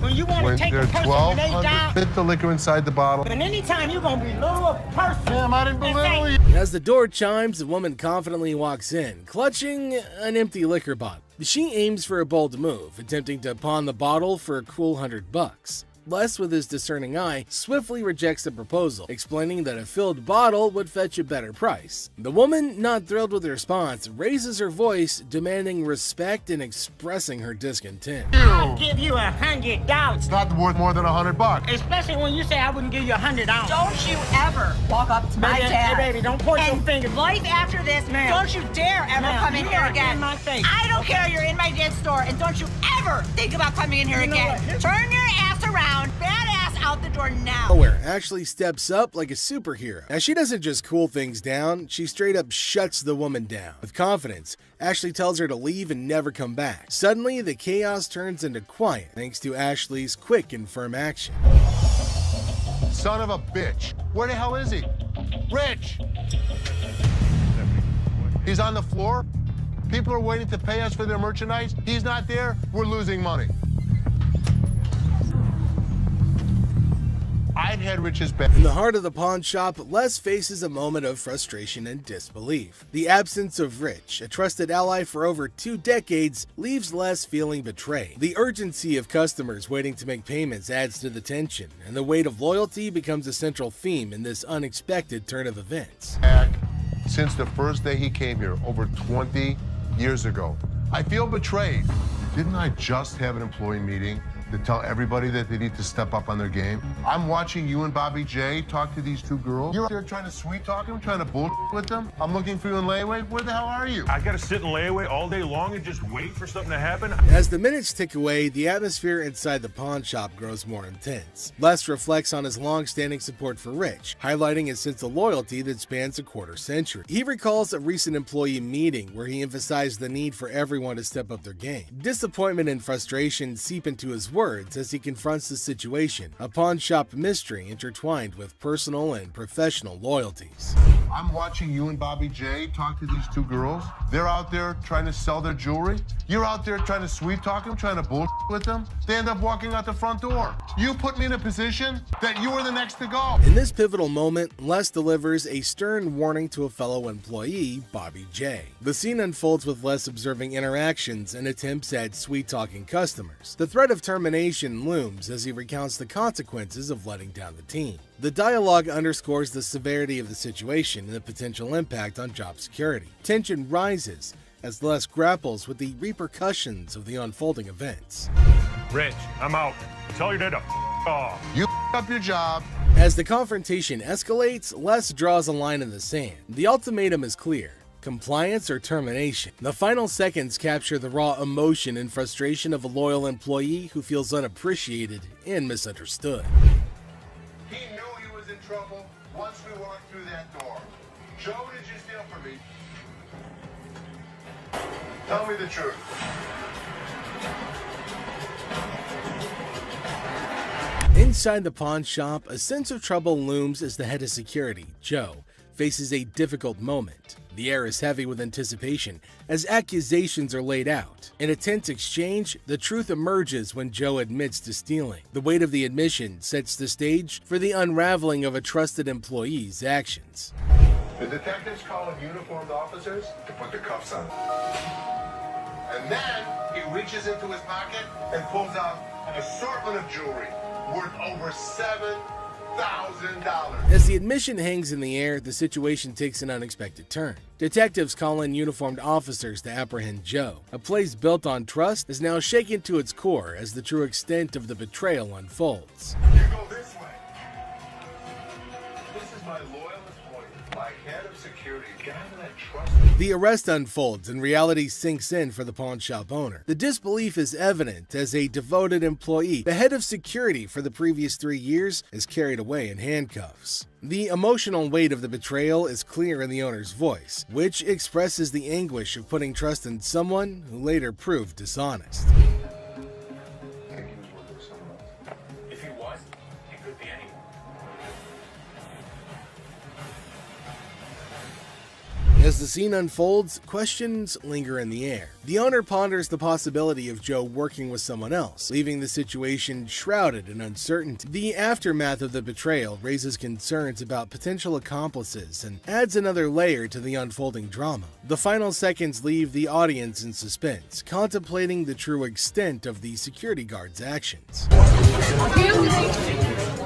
When you want to take a person when they die, fit the liquor inside the bottle. and anytime you're going to belittle a person. Ma'am, I didn't belittle you. As the door chimes, the woman confidently walks in, clutching an empty liquor bottle. She aims for a bold move, attempting to pawn the bottle for a cool $100. Les, with his discerning eye, swiftly rejects the proposal, explaining that a filled bottle would fetch a better price. The woman, not thrilled with the response, raises her voice, demanding respect and expressing her discontent. I'll give you $100. It's not worth more than $100. Especially when you say I wouldn't give you $100. Don't you ever walk up to my Baby, dad. hey, baby, don't point your finger. Life after this, Ma'am. don't you dare ever Ma'am, come in you here are again. in my face. I don't care, you're in my dad's store, and don't you ever think about coming in here You know again. what? Turn your ass around, badass out the door now. Where Ashley steps up like a superhero. Now, she doesn't just cool things down, she straight up shuts the woman down. With confidence, Ashley tells her to leave and never come back. Suddenly, the chaos turns into quiet thanks to Ashley's quick and firm action. Son of a bitch. Where the hell is he? Rich! He's on the floor. People are waiting to pay us for their merchandise. He's not there. We're losing money. I've had Rich's back. In the heart of the pawn shop, Les faces a moment of frustration and disbelief. The absence of Rich, a trusted ally for over 2 decades, leaves Les feeling betrayed. The urgency of customers waiting to make payments adds to the tension, and the weight of loyalty becomes a central theme in this unexpected turn of events. Since the first day he came here, over 20 years ago. I feel betrayed. Didn't I just have an employee meeting to tell everybody that they need to step up on their game? I'm watching you and Bobby J talk to these 2 girls. You're out there trying to sweet talk them, trying to bullshit with them. I'm looking for you in layaway. Where the hell are you? I gotta sit in layaway all day long and just wait for something to happen. As the minutes tick away, the atmosphere inside the pawn shop grows more intense. Les reflects on his long-standing support for Rich, highlighting his sense of loyalty that spans a quarter-century. He recalls a recent employee meeting where he emphasized the need for everyone to step up their game. Disappointment and frustration seep into his words as he confronts the situation, a pawn shop mystery intertwined with personal and professional loyalties. I'm watching you and Bobby J talk to these 2 girls. They're out there trying to sell their jewelry. You're out there trying to sweet talk them, trying to bullshit with them. They end up walking out the front door. You put me in a position that you were the next to go. In this pivotal moment, Les delivers a stern warning to a fellow employee, Bobby J. The scene unfolds with Les observing interactions and attempts at sweet-talking customers. The threat of termination looms as he recounts the consequences of letting down the team. The dialogue underscores the severity of the situation and the potential impact on job security. Tension rises as Les grapples with the repercussions of the unfolding events. Rich, I'm out. Tell your dad to off. You up your job. As the confrontation escalates, Les draws a line in the sand. The ultimatum is clear: compliance or termination. The final seconds capture the raw emotion and frustration of a loyal employee who feels unappreciated and misunderstood. He knew he was in trouble once we walked through that door. Joe, what did you steal from me? Tell me the truth. Inside the pawn shop, a sense of trouble looms as the head of security, Joe, faces a difficult moment. The air is heavy with anticipation as accusations are laid out. In a tense exchange, the truth emerges when Joe admits to stealing. The weight of the admission sets the stage for the unraveling of a trusted employee's actions. The detectives call in uniformed officers to put the cuffs on. And then he reaches into his pocket and pulls out an assortment of jewelry worth over $7,000. $2,000. As the admission hangs in the air, the situation takes an unexpected turn. Detectives call in uniformed officers to apprehend Joe. A place built on trust is now shaken to its core as the true extent of the betrayal unfolds. You go this way. This is my loyal employee, my head of security, guy that I trust. The arrest unfolds and reality sinks in for the pawn shop owner. The disbelief is evident as a devoted employee, the head of security for the previous 3 years, is carried away in handcuffs. The emotional weight of the betrayal is clear in the owner's voice, which expresses the anguish of putting trust in someone who later proved dishonest. If he was, it could be anyone. As the scene unfolds, questions linger in the air. The owner ponders the possibility of Joe working with someone else, leaving the situation shrouded in uncertainty. The aftermath of the betrayal raises concerns about potential accomplices and adds another layer to the unfolding drama. The final seconds leave the audience in suspense, contemplating the true extent of the security guard's actions.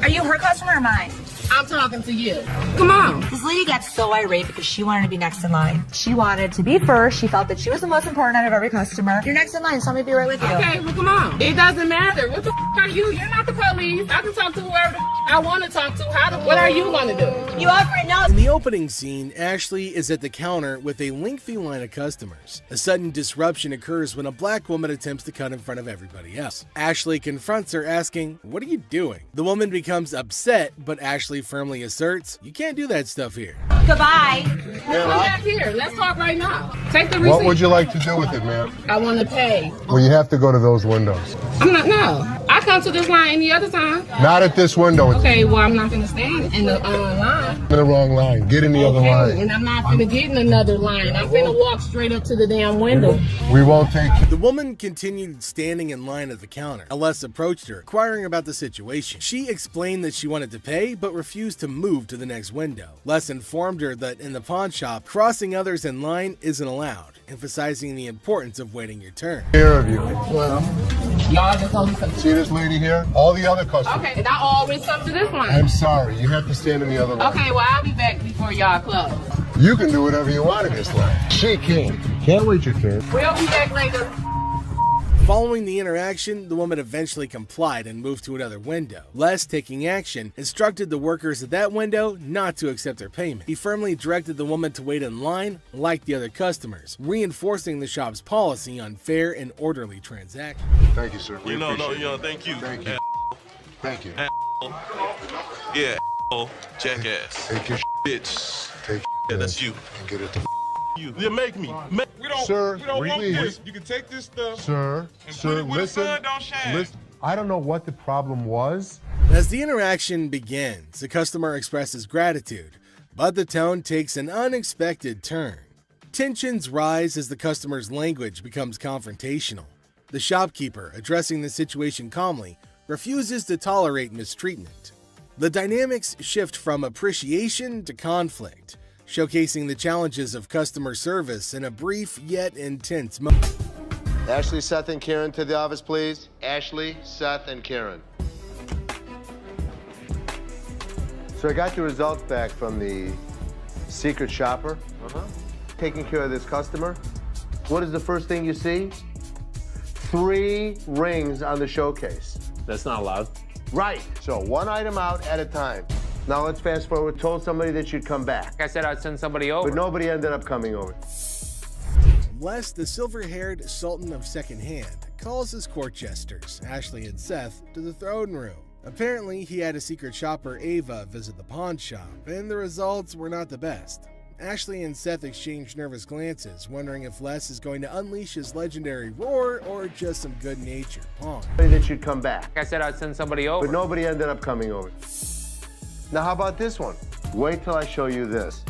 Are you her customer or mine? I'm talking to you. Come on. This lady got so irate because she wanted to be next in line. She wanted to be first. She felt that she was the most important out of every customer. You're next in line, so I'm gonna be right with you. Okay, well, come on. It doesn't matter. What the are you? You're not the police. I can talk to whoever I want to talk to. What are you going to do? You already know. In the opening scene, Ashley is at the counter with a lengthy line of customers. A sudden disruption occurs when a black woman attempts to cut in front of everybody else. Ashley confronts her, asking, "What are you doing?" The woman becomes upset, but Ashley firmly asserts, "You can't do that stuff here." Goodbye. Come back here. Let's talk right now. Take the receipt. What would you like to do with it, ma'am? I want to pay. Well, you have to go to those windows. No. I come to this line any other time. Not at this window. It's Okay, well, I'm not going to stand in the line. in the wrong line. Get in the other line. And I'm not going to get in another line. I'm going to walk straight up to the damn window. We won't take you. The woman continued standing in line at the counter. Les approached her, inquiring about the situation. She explained that she wanted to pay, but refused to move to the next window. Les informed her that in the pawn shop, crossing others in line isn't allowed, emphasizing the importance of waiting your turn. Care of you. Well, y'all just only come. See this lady here? All the other customers. Okay, and I always come to this line. I'm sorry. You have to stand in the other line. Okay, well, I'll be back before y'all close. You can do whatever you want in this line. She can't. Can't wait your turn. We'll be back later. Following the interaction, the woman eventually complied and moved to another window. Les, taking action, instructed the workers at that window not to accept her payment. He firmly directed the woman to wait in line like the other customers, reinforcing the shop's policy on fair and orderly transactions. Thank you, sir. We appreciate it. Thank you. Thank you. Thank you. Yeah, jackass. Take your Bitch. Take Yeah, that's you. and get it to You. Yeah, make me. We don't, Sir, we don't want please. this. You can take this stuff. Sir, And sir, put it where the listen. sun don't shine. Listen. I don't know what the problem was. As the interaction begins, the customer expresses gratitude, but the tone takes an unexpected turn. Tensions rise as the customer's language becomes confrontational. The shopkeeper, addressing the situation calmly, refuses to tolerate mistreatment. The dynamics shift from appreciation to conflict, showcasing the challenges of customer service in a brief yet intense moment. Ashley, Seth, and Karen to the office, please. Ashley, Seth, and Karen. So I got your results back from the secret shopper. Taking care of this customer. What is the first thing you see? 3 rings on the showcase. That's not allowed. Right. So one item out at a time. Now let's fast forward. Told somebody that you'd come back. Like I said, I'd send somebody over. But nobody ended up coming over. Les, the silver-haired sultan of secondhand, calls his court jesters, Ashley and Seth, to the throne room. Apparently, he had a secret shopper, Ava, visit the pawn shop, and the results were not the best. Ashley and Seth exchange nervous glances, wondering if Les is going to unleash his legendary roar or just some good-natured pawn. That you'd come back. Like I said, I'd send somebody over. But nobody ended up coming over. Now, how about this one? Wait till I show you this.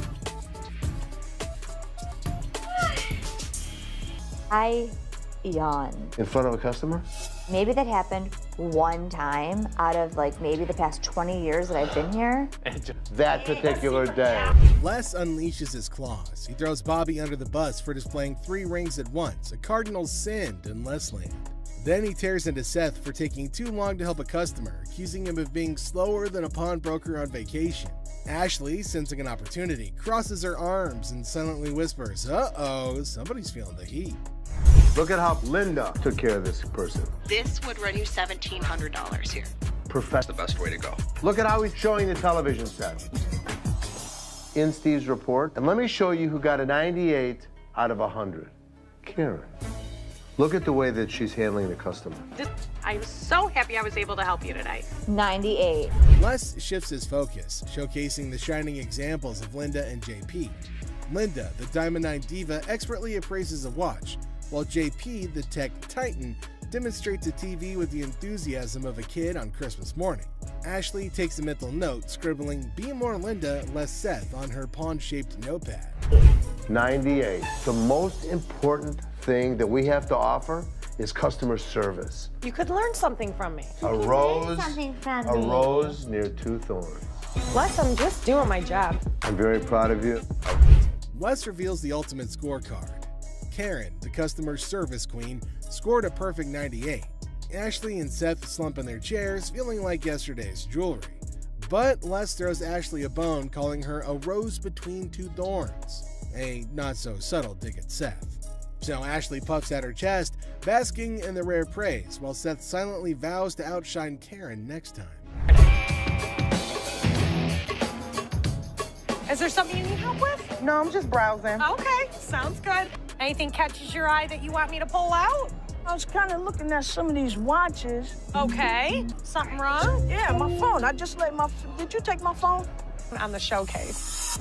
I yawn. In front of a customer? Maybe that happened one time out of like maybe the past 20 years that I've been here. That particular day. Les unleashes his claws. He throws Bobby under the bus for displaying 3 rings at once, a cardinal sin in Les land. Then he tears into Seth for taking too long to help a customer, accusing him of being slower than a pawnbroker on vacation. Ashley, sensing an opportunity, crosses her arms and silently whispers, "Uh-oh, somebody's feeling the heat." Look at how Linda took care of this person. This would run you $1,700 here. That's the best way to go. Look at how he's showing the television set. In Steve's report, and let me show you who got a 98 out of 100. Karen. Look at the way that she's handling the customer. I'm so happy I was able to help you today. 98. Les shifts his focus, showcasing the shining examples of Linda and JP. Linda, the Diamond 9 diva, expertly appraises a watch, while JP, the tech titan, demonstrates a TV with the enthusiasm of a kid on Christmas morning. Ashley takes a mental note, scribbling "Be more Linda, less Seth" on her pawn-shaped notepad. 98. The most important thing that we have to offer is customer service. You could learn something from me. A rose near two thorns. Les, I'm just doing my job. I'm very proud of you. Les reveals the ultimate scorecard. Karen, the customer service queen, scored a perfect 98. Ashley and Seth slump in their chairs, feeling like yesterday's jewelry. But Les throws Ashley a bone, calling her a rose between two thorns. A not-so-subtle dig at Seth. So Ashley puffs at her chest, basking in the rare praise, while Seth silently vows to outshine Karen next time. Is there something you need help with? No, I'm just browsing. Okay, sounds good. Anything catches your eye that you want me to pull out? I was kind of looking at some of these watches. Okay. Something wrong? Yeah, my phone. I just let my... Did you take my phone? On the showcase.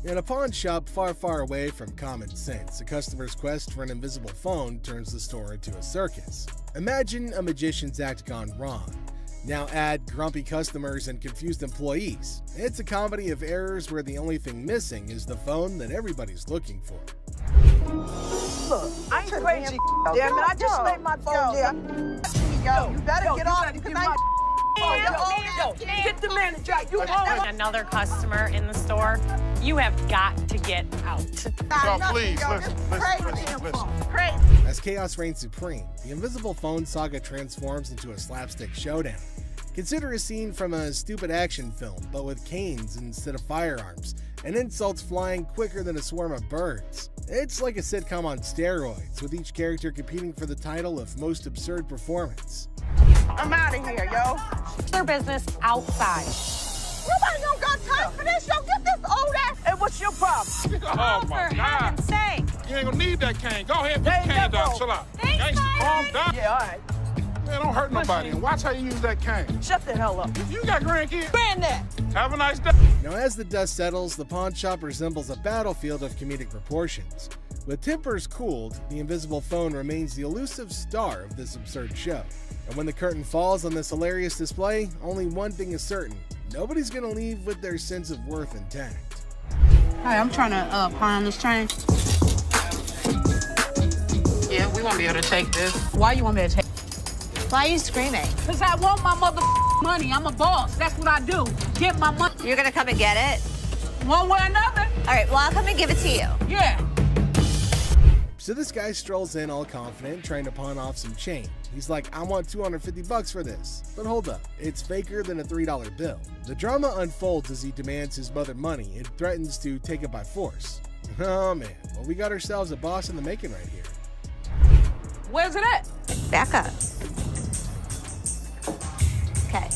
In a pawn shop far, far away from common sense, a customer's quest for an invisible phone turns the store into a circus. Imagine a magician's act gone wrong. Now add grumpy customers and confused employees. It's a comedy of errors where the only thing missing is the phone that everybody's looking for. Look, I ain't crazy. Damn it, I just laid my phone there. Yo, you better get off because get the manager. You Another customer in the store. You have got to get out. Y'all, please, listen. As chaos reigns supreme, the invisible phone saga transforms into a slapstick showdown. Consider a scene from a stupid action film, but with canes instead of firearms, and insults flying quicker than a swarm of birds. It's like a sitcom on steroids, with each character competing for the title of most absurd performance. I'm out of here, yo. Their business outside. Nobody don't got time for this. Yo, get this old ass. Hey, what's your problem? Oh, my For God. heaven's sake. You ain't gonna need that cane. Go ahead and put the cane down. Chill out. Thanks, Calm down. Yeah, all right. Man, don't hurt nobody. And watch how you use that cane. Shut the hell up. You got grandkids? Granddad. Have a nice day. Now, as the dust settles, the pawn shop resembles a battlefield of comedic proportions. With tempers cooled, the invisible phone remains the elusive star of this absurd show. And when the curtain falls on this hilarious display, only one thing is certain. Nobody's gonna leave with their sense of worth intact. Hi, I'm trying to pawn this train. Yeah, we won't be able to take this. Why you want me to take? Why are you screaming? Because I want my mother money. I'm a boss. That's what I do. Get my money. You're gonna come and get it? One way or another. All right, well, I'll come and give it to you. Yeah. So this guy strolls in all confident, trying to pawn off some change. He's like, "I want $250 for this." But hold up, it's faker than a $3 bill. The drama unfolds as he demands his mother money and threatens to take it by force. Oh man, well, we got ourselves a boss in the making right here. Where's it at? Back up. Okay.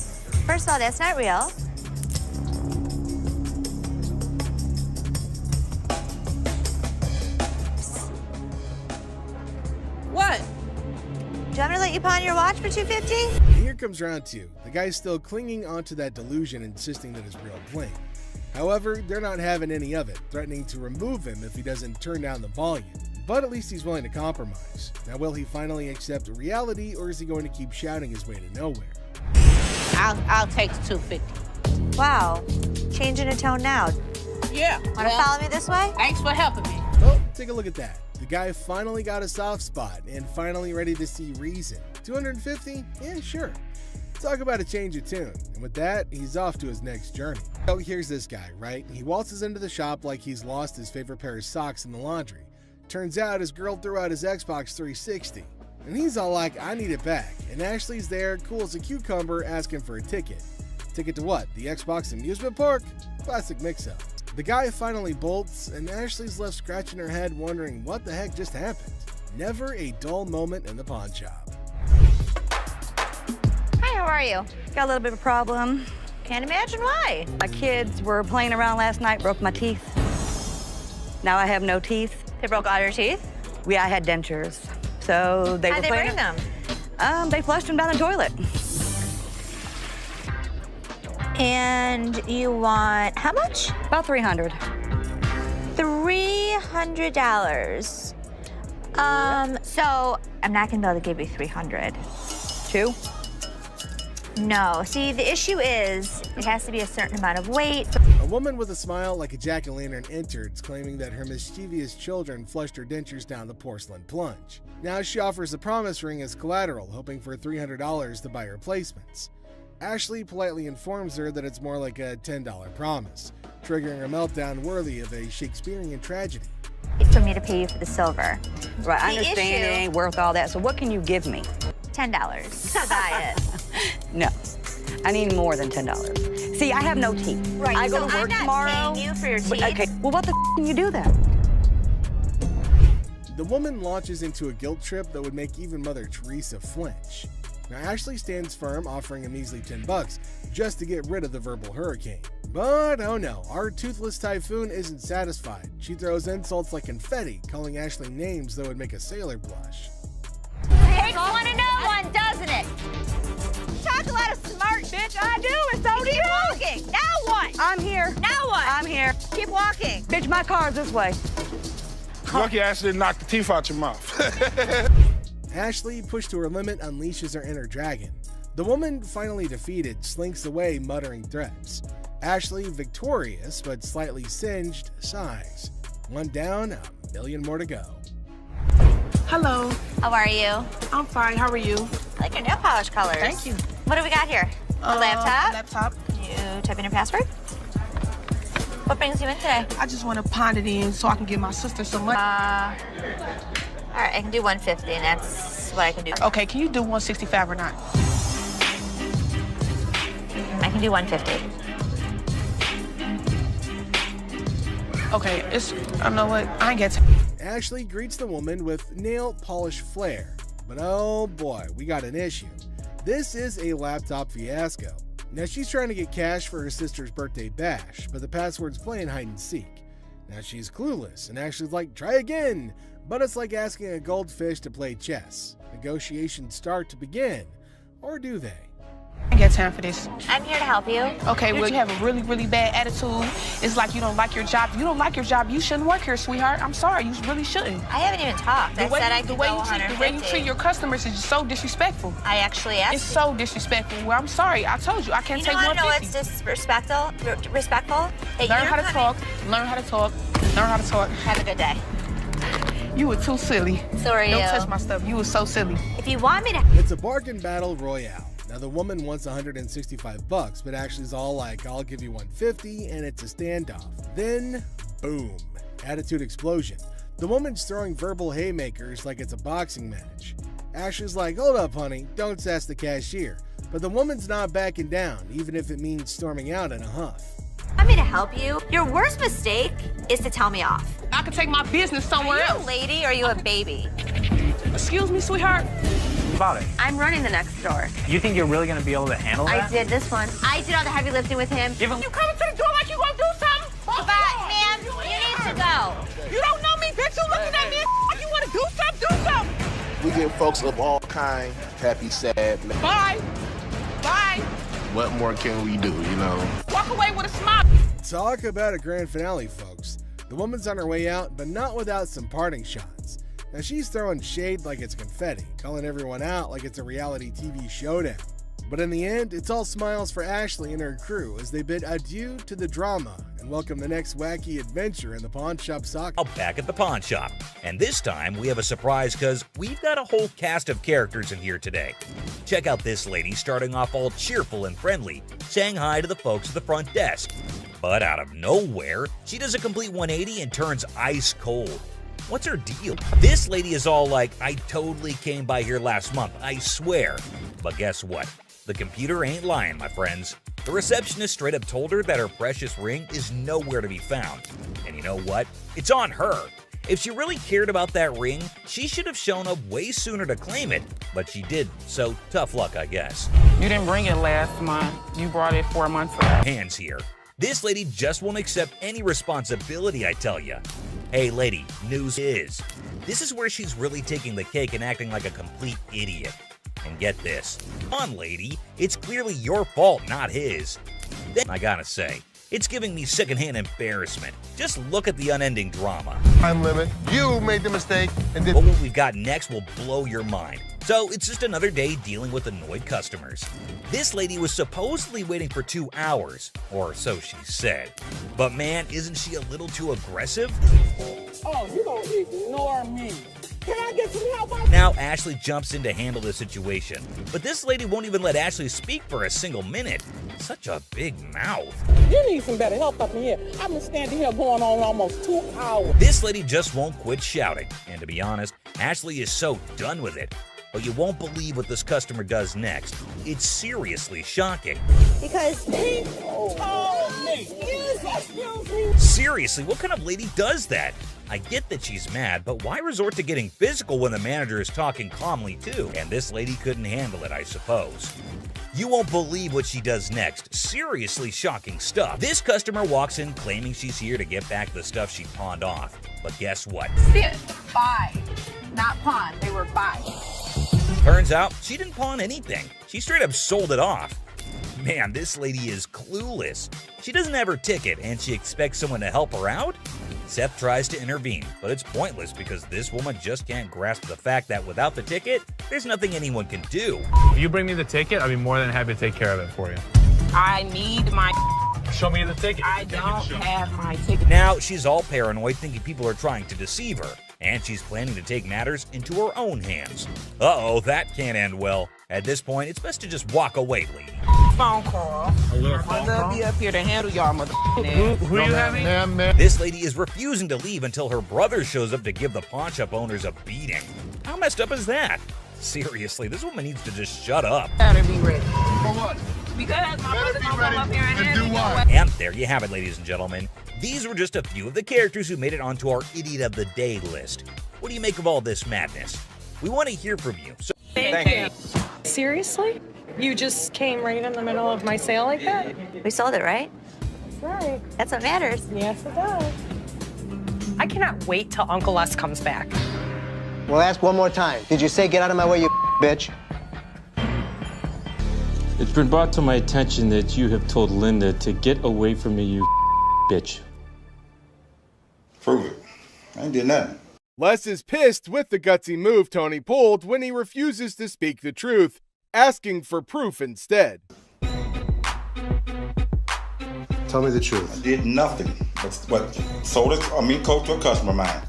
First of all, that's not real. What? Do you want me to let you pawn your watch for $250? And here comes round two. The guy's still clinging onto that delusion, insisting that it's real bling. However, they're not having any of it, threatening to remove him if he doesn't turn down the volume. But at least he's willing to compromise. Now, will he finally accept reality, or is he going to keep shouting his way to nowhere? I'll take the $250. Wow. Changing a tone now. Yeah. Want to follow me this way? Thanks for helping me. Well, take a look at that. The guy finally got a soft spot and finally ready to see reason. $250? Yeah, sure. Talk about a change of tune. And with that, he's off to his next journey. So here's this guy, right? He waltzes into the shop like he's lost his favorite pair of socks in the laundry. Turns out his girl threw out his Xbox 360. And he's all like, I need it back. And Ashley's there, cool as a cucumber, asking for a ticket. Ticket to what? The Xbox amusement park? Classic mix-up. The guy finally bolts, and Ashley's left scratching her head wondering what the heck just happened. Never a dull moment in the pawn shop. Hi, how are you? Got a little bit of a problem. Can't imagine why. My kids were playing around last night, broke my teeth. Now I have no teeth. They broke all your teeth? I had dentures. So they How'd were they playing. bring them? They flushed them down the toilet. And you want how much? About $300. $300. So I'm not gonna be able to give you 300. 2? No. See, the issue is it has to be a certain amount of weight. A woman with a smile like a jack-o'-lantern enters, claiming that her mischievous children flushed her dentures down the porcelain plunge. Now she offers a promise ring as collateral, hoping for $300 to buy replacements. Ashley politely informs her that it's more like a $10 promise, triggering a meltdown worthy of a Shakespearean tragedy. For me to pay you for the silver. Right, I understand it ain't worth all that, so what can you give me? $10 to buy it. No, I need more than $10. See, I have no teeth. Right, I go so to work I'm not tomorrow. paying you for your teeth. Okay, well, what the can you do then? The woman launches into a guilt trip that would make even Mother Teresa flinch. Now Ashley stands firm, offering a measly $10 just to get rid of the verbal hurricane. But oh no, our toothless typhoon isn't satisfied. She throws insults like confetti, calling Ashley names that would make a sailor blush. Takes one to know one, doesn't it? Talk a lot of smart, bitch. I do, and so do you. Keep walking. Now what? I'm here. Now what? I'm here. Keep walking. Bitch, my car's this way. Lucky Ashley didn't knock the teeth out your mouth. Ashley, pushed to her limit, unleashes her inner dragon. The woman, finally defeated, slinks away muttering threats. Ashley, victorious but slightly singed, sighs. One down, a million more to go. Hello. How are you? I'm fine. How are you? I like your nail polish colors. Thank you. What do we got here? A laptop? Laptop. You type in your password? What brings you in today? I just want to pawn it in so I can give my sister some money. All right, I can do 150, and that's what I can do. Okay, can you do 165 or not? I can do 150. Okay, I know what, I ain't got time. Ashley greets the woman with nail polish flair. But oh boy, we got an issue. This is a laptop fiasco. Now she's trying to get cash for her sister's birthday bash, but the password's playing hide and seek. Now she's clueless, and Ashley's like, try again. But it's like asking a goldfish to play chess. Negotiations start to begin. Or do they? I ain't got time for this. I'm here to help you. Okay, well, you have a really, really bad attitude. It's like you don't like your job. If you don't like your job, you shouldn't work here, sweetheart. I'm sorry, you really shouldn't. I haven't even talked. I said I could go the way you treat your customers is so disrespectful. I actually asked. It's so disrespectful. Well, I'm sorry. I told you, I can't take 150. You know what's disrespectful? Learn how to talk. Learn how to talk. Learn how to talk. Have a good day. You were too silly. So are you. Don't touch my stuff. You were so silly. If you want me to... It's a bargain battle royale. Now the woman wants $165, but Ashley's all like, I'll give you $150, and it's a standoff. Then, boom, attitude explosion. The woman's throwing verbal haymakers like it's a boxing match. Ashley's like, hold up, honey, don't sass the cashier. But the woman's not backing down, even if it means storming out in a huff. Want me to help you? Your worst mistake is to tell me off. I could take my business somewhere else. Are you a lady or are you a baby? Excuse me, sweetheart? About it. I'm running the next door. You think you're really gonna be able to handle that? I did this one. I did all the heavy lifting with him. Give him. You coming to the door like you gonna do something? Ma'am, you need to go. You don't know me, bitch. You looking at me like you wanna do something, do something. We give folks of all kind, happy, sad. Bye. Bye. What more can we do, you know? Walk away with a smile. Talk about a grand finale, folks. The woman's on her way out, but not without some parting shots. Now she's throwing shade like it's confetti, calling everyone out like it's a reality TV showdown. But in the end, it's all smiles for Ashley and her crew as they bid adieu to the drama and welcome the next wacky adventure in the pawn shop saga. Back at the pawn shop, and this time we have a surprise because we've got a whole cast of characters in here today. Check out this lady starting off all cheerful and friendly, saying hi to the folks at the front desk. But out of nowhere, she does a complete 180 and turns ice cold. What's her deal? This lady is all like, I totally came by here last month, I swear. But guess what? The computer ain't lying, my friends. The receptionist straight up told her that her precious ring is nowhere to be found. And you know what? It's on her. If she really cared about that ring, she should have shown up way sooner to claim it, but she didn't, so tough luck, I guess. You didn't bring it last month. You brought it 4 months ago. Hands here. This lady just won't accept any responsibility, I tell ya. Hey lady, news is, this is where she's really taking the cake and acting like a complete idiot. And get this, come on lady, it's clearly your fault, not his. Then I gotta say, it's giving me secondhand embarrassment. Just look at the unending drama. Time limit. You made the mistake and did. But what we've got next will blow your mind. So it's just another day dealing with annoyed customers. This lady was supposedly waiting for 2 hours, or so she said. But man, isn't she a little too aggressive? Oh, you gonna ignore me. Can I get some help? Now Ashley jumps in to handle the situation, but this lady won't even let Ashley speak for a single minute. Such a big mouth. You need some better help up in here. I've been standing here going on almost 2 hours. This lady just won't quit shouting, and to be honest, Ashley is so done with it. But you won't believe what this customer does next. It's seriously shocking. Because he told me. Excuse me. Seriously, what kind of lady does that? I get that she's mad, but why resort to getting physical when the manager is talking calmly too? And this lady couldn't handle it, I suppose. You won't believe what she does next. Seriously shocking stuff. This customer walks in claiming she's here to get back the stuff she pawned off. But guess what? Sit. Buy. Not pawn. They were buy. Turns out she didn't pawn anything. She straight up sold it off. Man, this lady is clueless. She doesn't have her ticket and she expects someone to help her out? Seth tries to intervene, but it's pointless because this woman just can't grasp the fact that without the ticket, there's nothing anyone can do. If you bring me the ticket, I'd be more than happy to take care of it for you. I need my... Show me the ticket. I don't have my ticket. Now she's all paranoid, thinking people are trying to deceive her, and she's planning to take matters into her own hands. Uh-oh, that can't end well. At this point, it's best to just walk away, lady. Phone call. A little phone call? I'll be up here to handle y'all motherfucking Who you having? This lady is refusing to leave until her brother shows up to give the pawn shop owners a beating. How messed up is that? Seriously, this woman needs to just shut up. Better be ready. For what? Because my brother's Be gonna ready come up here and to handle do you. what? And there you have it, ladies and gentlemen. These were just a few of the characters who made it onto our Idiot of the Day list. What do you make of all this madness? We want to hear from you. So Thank you. Seriously? You just came right in the middle of my sale like that? We sold it, right? That's right. That's what matters. Yes, it does. I cannot wait till Uncle Les comes back. Well, ask one more time. Did you say get out of my way, you bitch? It's been brought to my attention that you have told Linda to get away from me, you bitch. Prove it. I ain't did nothing. Les is pissed with the gutsy move Tony pulled when he refuses to speak the truth, asking for proof instead. Tell me the truth. I did nothing but sold it, coat to a customer of mine.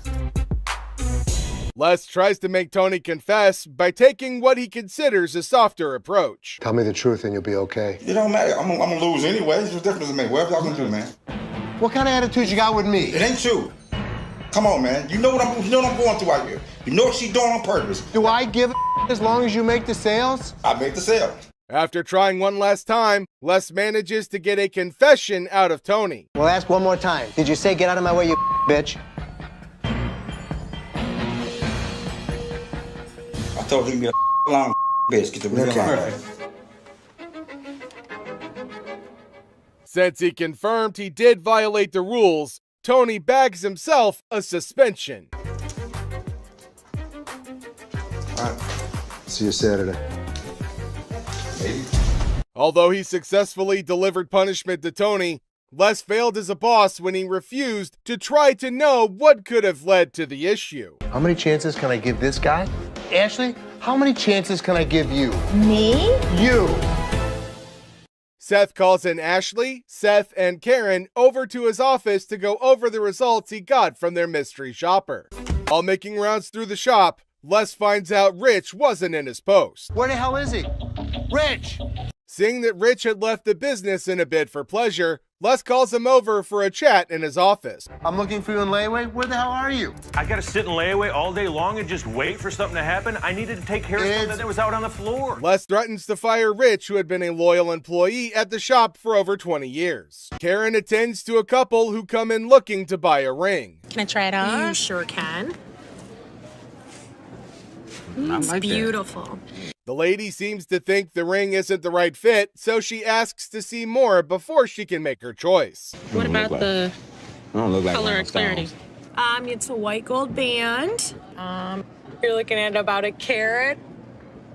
Les tries to make Tony confess by taking what he considers a softer approach. Tell me the truth and you'll be okay. It don't matter. I'm gonna lose anyway. What's the difference to me? Whatever y'all gonna do, man. What kind of attitude you got with me? It ain't you. Come on, man. You know what I'm going through out here. You know what she's doing on purpose. Do I give a as long as you make the sales? I make the sale. After trying one last time, Les manages to get a confession out of Tony. Well, ask one more time. Did you say get out of my way, you bitch? I told him to be a long bitch. Get the real line. Since he confirmed he did violate the rules, Tony bags himself a suspension. All right. See you Saturday. Maybe. Although he successfully delivered punishment to Tony, Les failed as a boss when he refused to try to know what could have led to the issue. How many chances can I give this guy? Ashley, how many chances can I give you? Me? You! Seth calls in Ashley, Seth, and Karen over to his office to go over the results he got from their mystery shopper. While making rounds through the shop, Les finds out Rich wasn't in his post. Where the hell is he? Rich! Seeing that Rich had left the business in a bid for pleasure, Les calls him over for a chat in his office. I'm looking for you in layaway. Where the hell are you? I gotta sit in layaway all day long and just wait for something to happen. I needed to take care of something that was out on the floor. Les threatens to fire Rich, who had been a loyal employee at the shop for over 20 years. Karen attends to a couple who come in looking to buy a ring. Can I try it on? You sure can. It's beautiful. The lady seems to think the ring isn't the right fit, so she asks to see more before she can make her choice. What about the color and clarity? It's a white gold band. You're looking at about a carat.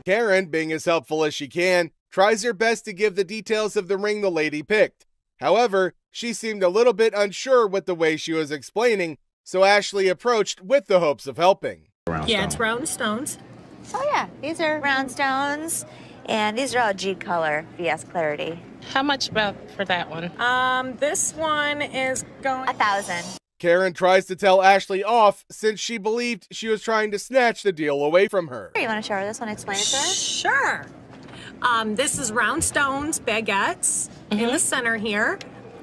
Karen, being as helpful as she can, tries her best to give the details of the ring the lady picked. However, she seemed a little bit unsure with the way she was explaining, so Ashley approached with the hopes of helping. It's round stones. Oh yeah, these are round stones, and these are all G color, VS clarity. How much about for that one? This one is going $1,000. Karen tries to tell Ashley off since she believed she was trying to snatch the deal away from her. You want to show her this one? Explain it to her. Sure. This is round stones, baguettes in the center here.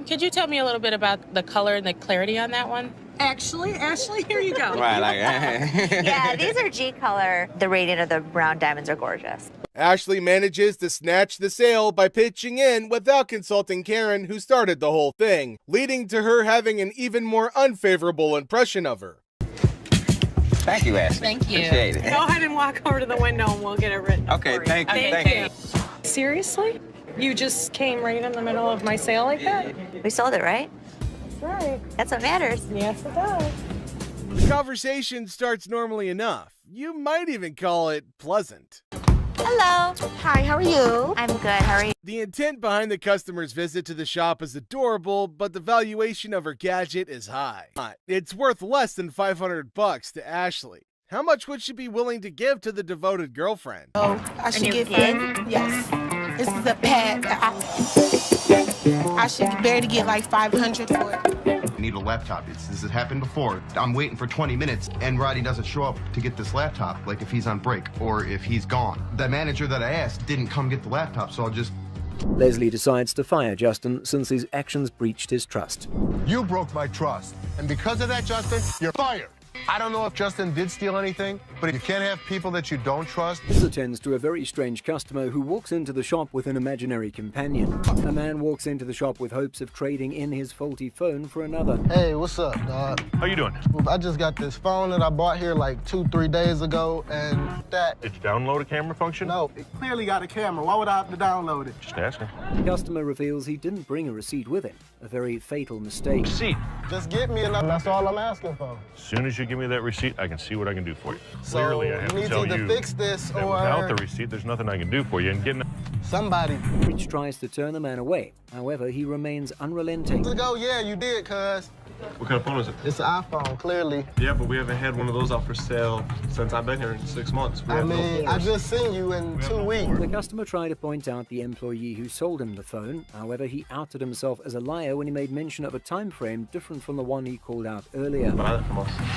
Could you tell me a little bit about the color and the clarity on that one? Actually, Ashley, here you go. Yeah, these are G color. The radiant of the round diamonds are gorgeous. Ashley manages to snatch the sale by pitching in without consulting Karen, who started the whole thing, leading to her having an even more unfavorable impression of her. Thank you, Ashley. Thank you. Appreciate it. Go ahead and walk over to the window and we'll get it written up Okay, for you. thank you. Thank you. Seriously? You just came right in the middle of my sale like that? We sold it, right? That's right. That's what matters. Yes, it does. The conversation starts normally enough. You might even call it pleasant. Hello. Hi, how are you? I'm good. How are you? The intent behind the customer's visit to the shop is adorable, but the valuation of her gadget is high. It's worth less than $500 to Ashley. How much would she be willing to give to the devoted girlfriend? Oh, I should get yes. This is a pad. I should barely get like $500 for it. I need a laptop. This has happened before. I'm waiting for 20 minutes and Roddy doesn't show up to get this laptop, like if he's on break or if he's gone. The manager that I asked didn't come get the laptop, so I'll just... Leslie decides to fire Justin since his actions breached his trust. You broke my trust. And because of that, Justin, you're fired. I don't know if Justin did steal anything, but you can't have people that you don't trust. This attends to a very strange customer who walks into the shop with an imaginary companion. A man walks into the shop with hopes of trading in his faulty phone for another. Hey, what's up, dog? How you doing? I just got this phone that I bought here like 2-3 days ago, and that... Did you download a camera function? No, it clearly got a camera. Why would I have to download it? Just asking. The customer reveals he didn't bring a receipt with him. A very fatal mistake. Receipt. Just get me enough. That's all I'm asking for. As soon as you give me that receipt, I can see what I can do for you. So Clearly, I have to tell you need to you fix this that or... without the receipt, there's nothing I can do for you. And getting somebody. Rich tries to turn the man away. However, he remains unrelenting. Ago, yeah, you did, cuz. What kind of phone is it? It's an iPhone, clearly. Yeah, but we haven't had one of those out for sale since I've been here in 6 months. I mean, I just seen you in 2 weeks. The customer tried to point out the employee who sold him the phone. However, he outed himself as a liar when he made mention of a time frame different from the one he called out earlier.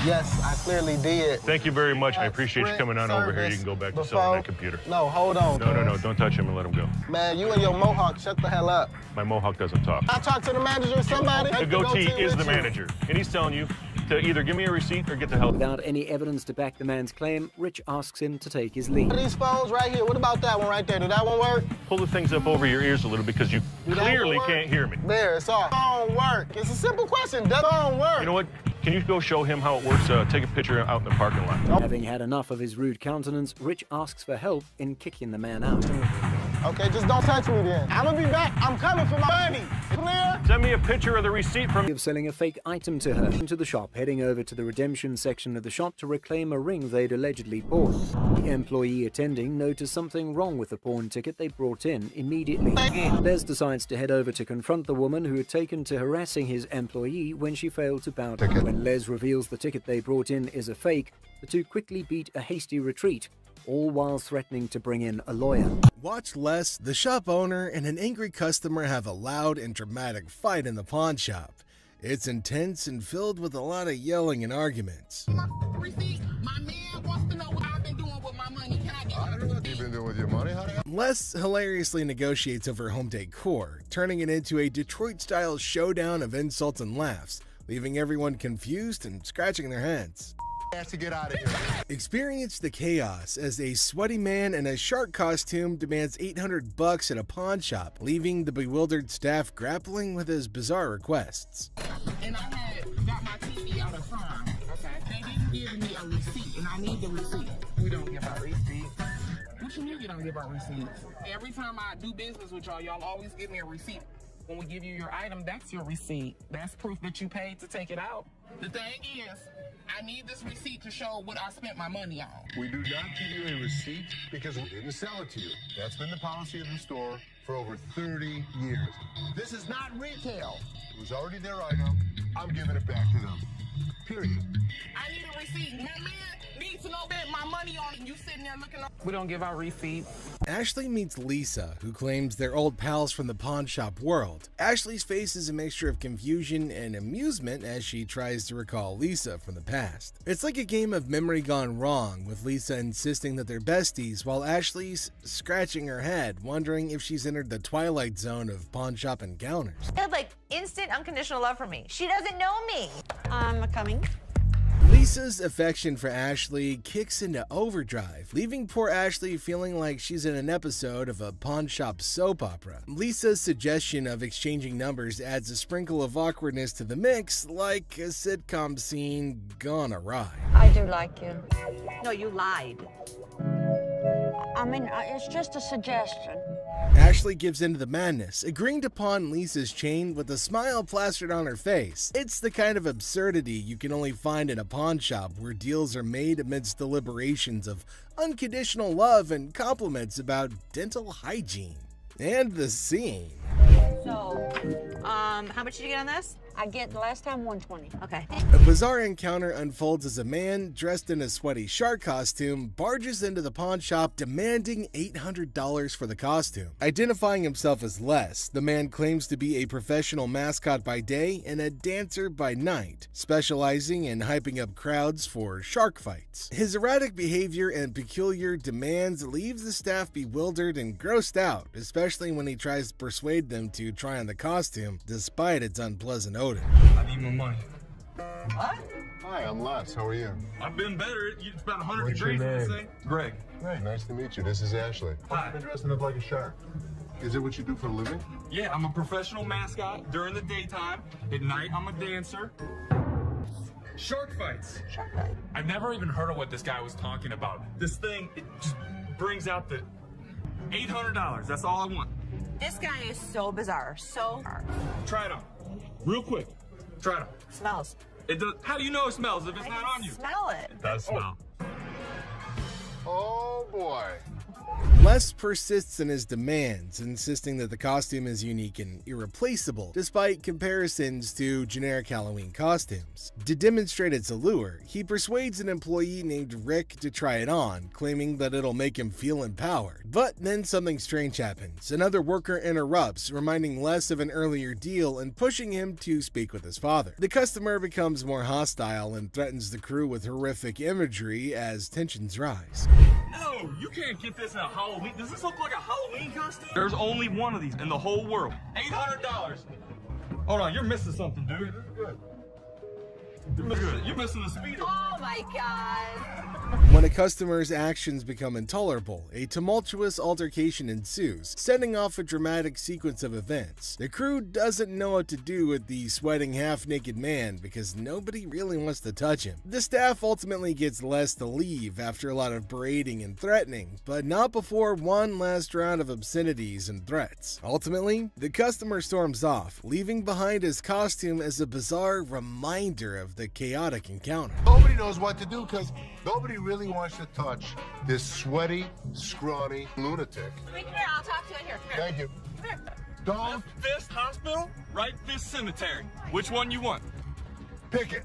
Yes, I clearly did. Thank you very much. I appreciate you coming on over here. You can go back to selling that computer. No, hold on. No. Don't touch him and let him go. Man, you and your mohawk, shut the hell up. My mohawk doesn't talk. I talked to the manager or somebody. The goatee is the manager, and he's telling you to either give me a receipt or get the hell. Without any evidence to back the man's claim, Rich asks him to take his leave. These phones right here, what about that one right there? Did that one work? Pull the things up over your ears a little because you clearly can't hear me. There, it's off. Phone work. It's a simple question. Does phone work? You know what? Can you go show him how it works? Take a picture out in the parking lot. Having had enough of his rude countenance, Rich asks for help in kicking the man out. Okay, just don't touch me then. I'm gonna be back. I'm coming for my money. Clear? Send me a picture of the receipt from... ...of selling a fake item to her. Into the shop, heading over to the redemption section of the shop to reclaim a ring they'd allegedly bought. The employee attending noticed something wrong with the pawn ticket they brought in immediately. Les decides to head over to confront the woman who had taken to harassing his employee when she failed to bow down. When Les reveals the ticket they brought in is a fake, the two quickly beat a hasty retreat, all while threatening to bring in a lawyer. Watch Les, the shop owner, and an angry customer have a loud and dramatic fight in the pawn shop. It's intense and filled with a lot of yelling and arguments. My man wants to know what I've been doing with my money. Can I get it? Anything to do with your money, honey? Les hilariously negotiates over home decor, turning it into a Detroit-style showdown of insults and laughs, leaving everyone confused and scratching their heads. Has to get out of here. Experience the chaos as a sweaty man in a shark costume demands $800 at a pawn shop, leaving the bewildered staff grappling with his bizarre requests. And I got my TV out of time. Okay. They didn't give me a receipt, and I need the receipt. We don't give out receipts. What you mean you don't give out receipts? Every time I do business with y'all, y'all always give me a receipt. When we give you your item, that's your receipt. That's proof that you paid to take it out. The thing is, I need this receipt to show what I spent my money on. We do not give you a receipt because we didn't sell it to you. That's been the policy of the store for over 30 years. This is not retail. It was already their item. I'm giving it back to them. Period. I need a receipt. My man needs to know that my money on it. You sitting there looking up. We don't give out receipts. Ashley meets Lisa, who claims they're old pals from the pawn shop world. Ashley's face is a mixture of confusion and amusement as she tries to recall Lisa from the past. It's like a game of memory gone wrong, with Lisa insisting that they're besties while Ashley's scratching her head, wondering if she's entered the twilight zone of pawn shop encounters. She had like instant unconditional love for me. She doesn't know me. I'm coming. Lisa's affection for Ashley kicks into overdrive, leaving poor Ashley feeling like she's in an episode of a pawn shop soap opera. Lisa's suggestion of exchanging numbers adds a sprinkle of awkwardness to the mix, like a sitcom scene gone awry. I do like you. No, you lied. I mean, it's just a suggestion. Ashley gives in to the madness, agreeing to pawn Lisa's chain with a smile plastered on her face. It's the kind of absurdity you can only find in a pawn shop where deals are made amidst deliberations of unconditional love and compliments about dental hygiene. And the scene. So, how much did you get on this? I get last time 120. Okay. A bizarre encounter unfolds as a man dressed in a sweaty shark costume barges into the pawn shop demanding $800 for the costume. Identifying himself as Les, the man claims to be a professional mascot by day and a dancer by night, specializing in hyping up crowds for shark fights. His erratic behavior and peculiar demands leaves the staff bewildered and grossed out, especially when he tries to persuade them to try on the costume despite its unpleasant odor. I need my money. What? Hi, I'm Les. How are you? I've been better. It's about 100 What's your degrees, name? say. Greg. Great, nice to meet you. This is Ashley. Hi. You're dressing up like a shark. Is it what you do for a living? Yeah, I'm a professional mascot during the daytime. At night, I'm a dancer. Shark fights. Shark fight. I've never even heard of what this guy was talking about. This thing, it just brings out the $800. That's all I want. This guy is so bizarre. So. Try it on. Real quick. Try it on. Smells. It does. How do you know it smells if it's not on you? Smell it. It does smell. Oh boy. Les persists in his demands, insisting that the costume is unique and irreplaceable, despite comparisons to generic Halloween costumes. To demonstrate its allure, he persuades an employee named Rick to try it on, claiming that it'll make him feel empowered. But then something strange happens. Another worker interrupts, reminding Les of an earlier deal and pushing him to speak with his father. The customer becomes more hostile and threatens the crew with horrific imagery as tensions rise. No, you can't get this in a Halloween. Does this look like a Halloween costume? There's only one of these in the whole world. $800. Hold on, you're missing something, dude. You're missing the speedo. Oh my God. When a customer's actions become intolerable, a tumultuous altercation ensues, setting off a dramatic sequence of events. The crew doesn't know what to do with the sweating half-naked man because nobody really wants to touch him. The staff ultimately gets Les to leave after a lot of berating and threatening, but not before one last round of obscenities and threats. Ultimately, the customer storms off, leaving behind his costume as a bizarre reminder of the chaotic encounter. Nobody knows what to do because nobody really wants to touch this sweaty, scrawny lunatic. Come here, I'll talk to you in here. Come here. Thank you. Come here. Don't This hospital, right? This cemetery. Which one you want? pick it.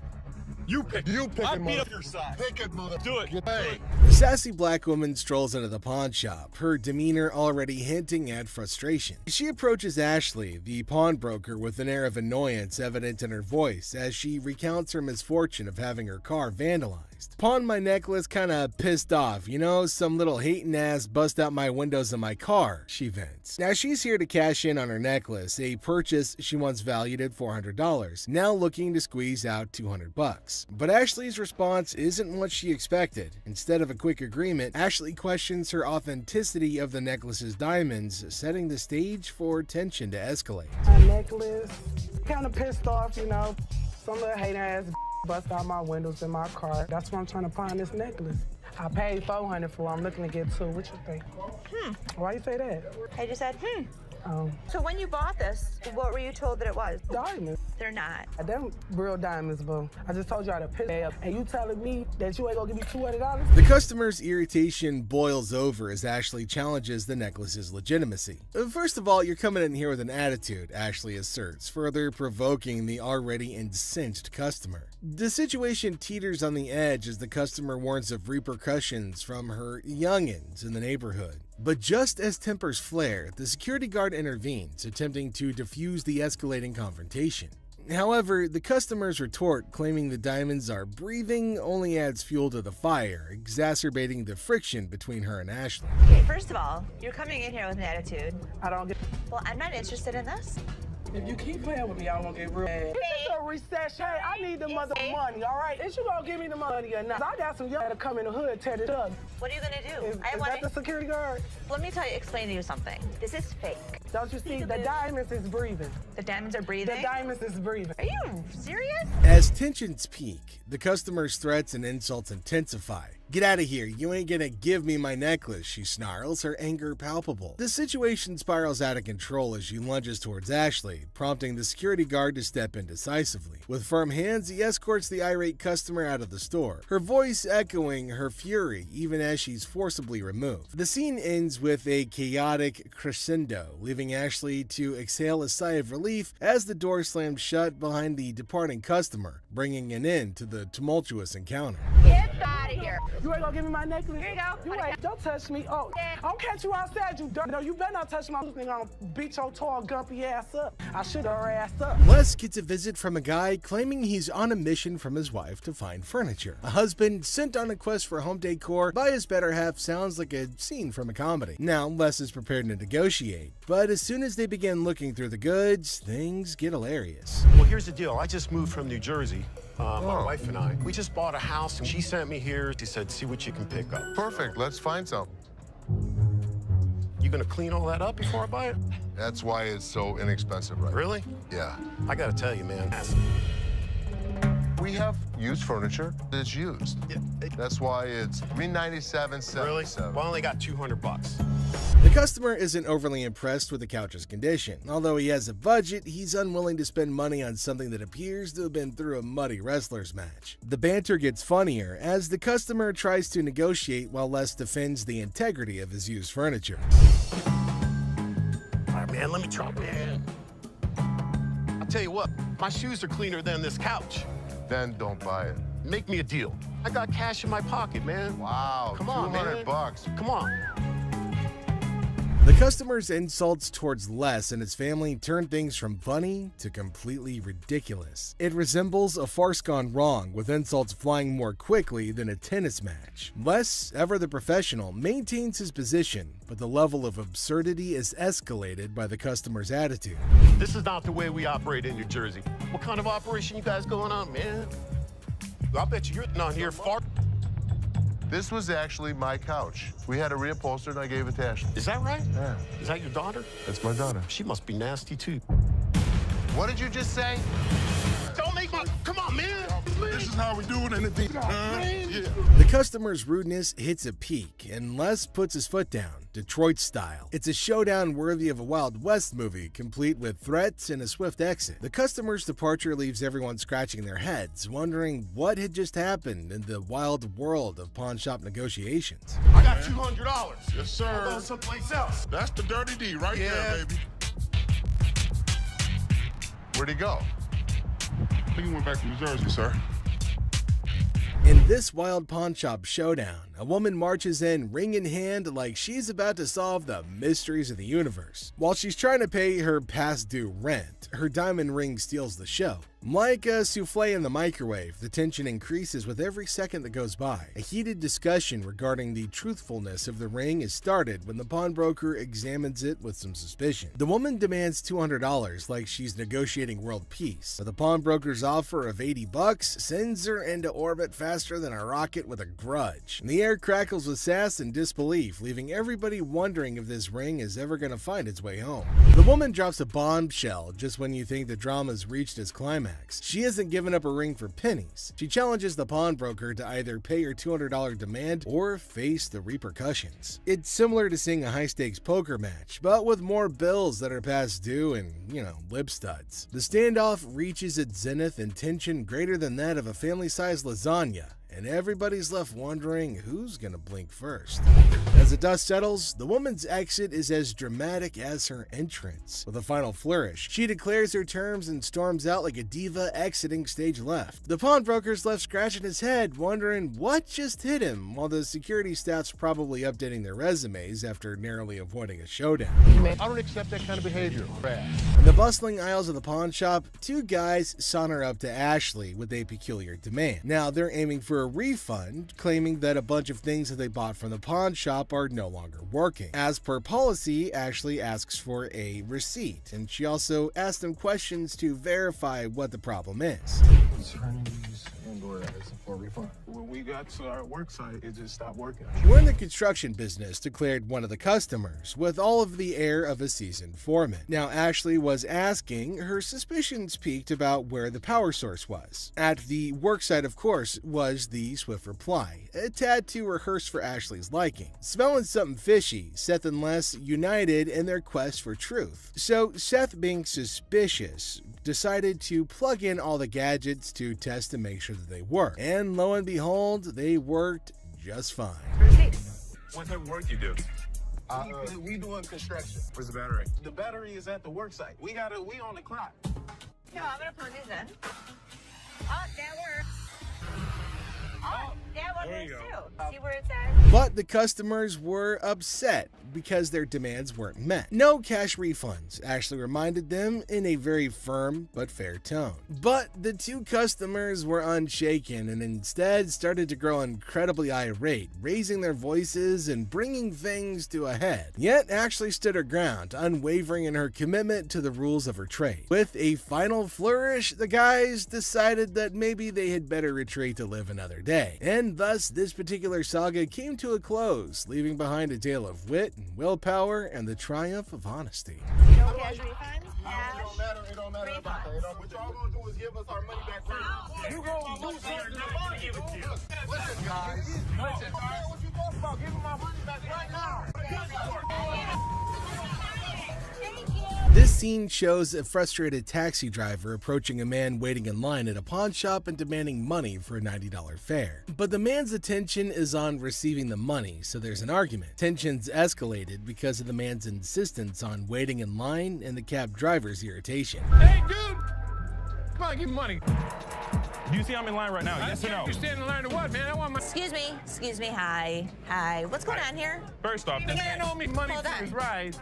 You pick. You pick I it, beat mother. up your side. Pick it, mother. Do it. Hey. The sassy black woman strolls into the pawn shop, her demeanor already hinting at frustration. She approaches Ashley, the pawnbroker, with an air of annoyance evident in her voice as she recounts her misfortune of having her car vandalized. Pawned my necklace, kinda pissed off, you know, some little hating ass bust out my windows of my car, she vents. Now she's here to cash in on her necklace, a purchase she once valued at $400, now looking to squeeze out $200. But Ashley's response isn't what she expected. Instead of a quick agreement, Ashley questions her authenticity of the necklace's diamonds, setting the stage for tension to escalate. My necklace, kind of pissed off, you know. Some little hater ass bust out my windows in my car. That's why I'm trying to pawn this necklace. I paid $400 for it. I'm looking to get $2. What you think? Why you say that? I just said, Oh. So when you bought this, what were you told that it was? Diamonds. They're not. Them real diamonds, boo. I just told you how to piss up. And you telling me that you ain't gonna give me $200? The customer's irritation boils over as Ashley challenges the necklace's legitimacy. First of all, you're coming in here with an attitude, Ashley asserts, further provoking the already incensed customer. The situation teeters on the edge as the customer warns of repercussions from her youngins in the neighborhood. But just as tempers flare, the security guard intervenes, attempting to defuse the escalating confrontation. However, the customer's retort, claiming the diamonds are breathing, only adds fuel to the fire, exacerbating the friction between her and Ashley. Okay, first of all, you're coming in here with an attitude. I don't get. Well, I'm not interested in this. If you keep playing with me, I'm gonna get real mad. This is a recession. Hey, I need the mother money, all right? Is you gonna give me the money or not? I got some young to come in the hood, tear this up. What are you gonna do? Is that the security guard? Let me explain to you something. This is fake. Don't you see? The diamonds is breathing. The diamonds are breathing? The diamonds is breathing. Are you serious? As tensions peak, the customer's threats and insults intensify. Get out of here, you ain't gonna give me my necklace, she snarls, her anger palpable. The situation spirals out of control as she lunges towards Ashley, prompting the security guard to step in decisively. With firm hands, he escorts the irate customer out of the store, her voice echoing her fury even as she's forcibly removed. The scene ends with a chaotic crescendo, leaving Ashley to exhale a sigh of relief as the door slams shut behind the departing customer, bringing an end to the tumultuous encounter. Get out of here. You ain't gonna give me my necklace? Here you go. You ain't. Don't touch me. Oh, I'll catch you outside, you dirt. No, you better not touch my nigga. I'll beat your tall, gumpy ass up. I shoot her ass up. Les gets a visit from a guy claiming he's on a mission from his wife to find furniture. A husband sent on a quest for home decor by his better half sounds like a scene from a comedy. Now, Les is prepared to negotiate, but as soon as they begin looking through the goods, things get hilarious. Well, here's the deal. I just moved from New Jersey. My wife and I. We just bought a house, and she sent me here. She said, see what you can pick up. Perfect. Let's find some. You gonna clean all that up before I buy it? That's why it's so inexpensive, right? Really? Yeah. I gotta tell you, man. We have used furniture that's used. Yeah. That's why it's $397.77. Really? Well, I only got $200. The customer isn't overly impressed with the couch's condition. Although he has a budget, he's unwilling to spend money on something that appears to have been through a muddy wrestler's match. The banter gets funnier as the customer tries to negotiate while Les defends the integrity of his used furniture. All right, man, let me try, man. I'll tell you what, my shoes are cleaner than this couch. Then don't buy it. Make me a deal. I got cash in my pocket, man. Wow, Come on, man. $200. Come on. The customer's insults towards Les and his family turn things from funny to completely ridiculous. It resembles a farce gone wrong, with insults flying more quickly than a tennis match. Les, ever the professional, maintains his position, but the level of absurdity is escalated by the customer's attitude. This is not the way we operate in New Jersey. What kind of operation you guys going on, man? I bet you're not here far. This was actually my couch. We had a reupholstered and I gave it to Ashley. Is that right? Yeah. Is that your daughter? That's my daughter. She must be nasty, too. What did you just say? Don't make my... Come on, man. This is how we do it in the deep. The customer's rudeness hits a peak, and Les puts his foot down, Detroit style. It's a showdown worthy of a Wild West movie, complete with threats and a swift exit. The customer's departure leaves everyone scratching their heads, wondering what had just happened in the wild world of pawn shop negotiations. I got $200. Yes, sir. I'll go someplace else. That's the dirty D right there, baby. Where'd he go? I think he went back to New Jersey, sir. In this wild pawn shop showdown, a woman marches in ring in hand like she's about to solve the mysteries of the universe. While she's trying to pay her past due rent, her diamond ring steals the show. Like a souffle in the microwave, the tension increases with every second that goes by. A heated discussion regarding the truthfulness of the ring is started when the pawnbroker examines it with some suspicion. The woman demands $200 like she's negotiating world peace, but the pawnbroker's offer of $80 sends her into orbit faster than a rocket with a grudge. The air crackles with sass and disbelief, leaving everybody wondering if this ring is ever going to find its way home. The woman drops a bombshell just when you think the drama's reached its climax. She hasn't given up her ring for pennies. She challenges the pawnbroker to either pay her $200 demand or face the repercussions. It's similar to seeing a high-stakes poker match, but with more bills that are past due and, lip studs. The standoff reaches its zenith in tension greater than that of a family-sized lasagna, and everybody's left wondering who's gonna blink first. As the dust settles, the woman's exit is as dramatic as her entrance. With a final flourish, she declares her terms and storms out like a diva exiting stage left. The pawnbroker's left scratching his head, wondering what just hit him, while the security staff's probably updating their resumes after narrowly avoiding a showdown. Man, I don't accept that kind of behavior. In the bustling aisles of the pawn shop, two guys saunter up to Ashley with a peculiar demand. Now they're aiming for a refund, claiming that a bunch of things that they bought from the pawn shop are no longer working. As per policy, Ashley asks for a receipt, and she also asks them questions to verify what the problem is. For refund. When we got to our work site, it just stopped working. We're in the construction business, declared one of the customers, with all of the air of a seasoned foreman. Now, Ashley was asking, her suspicions peaked about where the power source was. At the work site, of course, was the swift reply, a tad too rehearsed for Ashley's liking. Smelling something fishy, Seth and Les united in their quest for truth. So Seth, being suspicious, decided to plug in all the gadgets to test to make sure that they work. And lo and behold, they worked just fine. What type of work you do? We doing construction. Where's the battery? The battery is at the work site. We on the clock. Yeah, I'm gonna plug these in. Oh, that works. Oh, that one There you works go. too. See where it's at? But the customers were upset because their demands weren't met. No cash refunds, Ashley reminded them in a very firm but fair tone. But the two customers were unshaken and instead started to grow incredibly irate, raising their voices and bringing things to a head. Yet Ashley stood her ground, unwavering in her commitment to the rules of her trade. With a final flourish, the guys decided that maybe they had better retreat to live another day. And thus, this particular saga came to a close, leaving behind a tale of wit and willpower and the triumph of honesty. No cash refunds? It don't matter about that. What y'all gonna do is give us our money back right now. You gonna do something? Listen, guys. Listen, what you talking about? Give me my money back right now. This scene shows a frustrated taxi driver approaching a man waiting in line at a pawn shop and demanding money for a $90 fare. But the man's attention is on receiving the money, so there's an argument. Tensions escalated because of the man's insistence on waiting in line and the cab driver's irritation. Hey, dude! Come on, give me money. Do you see I'm in line right now? Yes or no? You stand in line to what, man? I want my... Excuse me, hi. What's going on here? First off, The man owe me money Hold for on. his ride.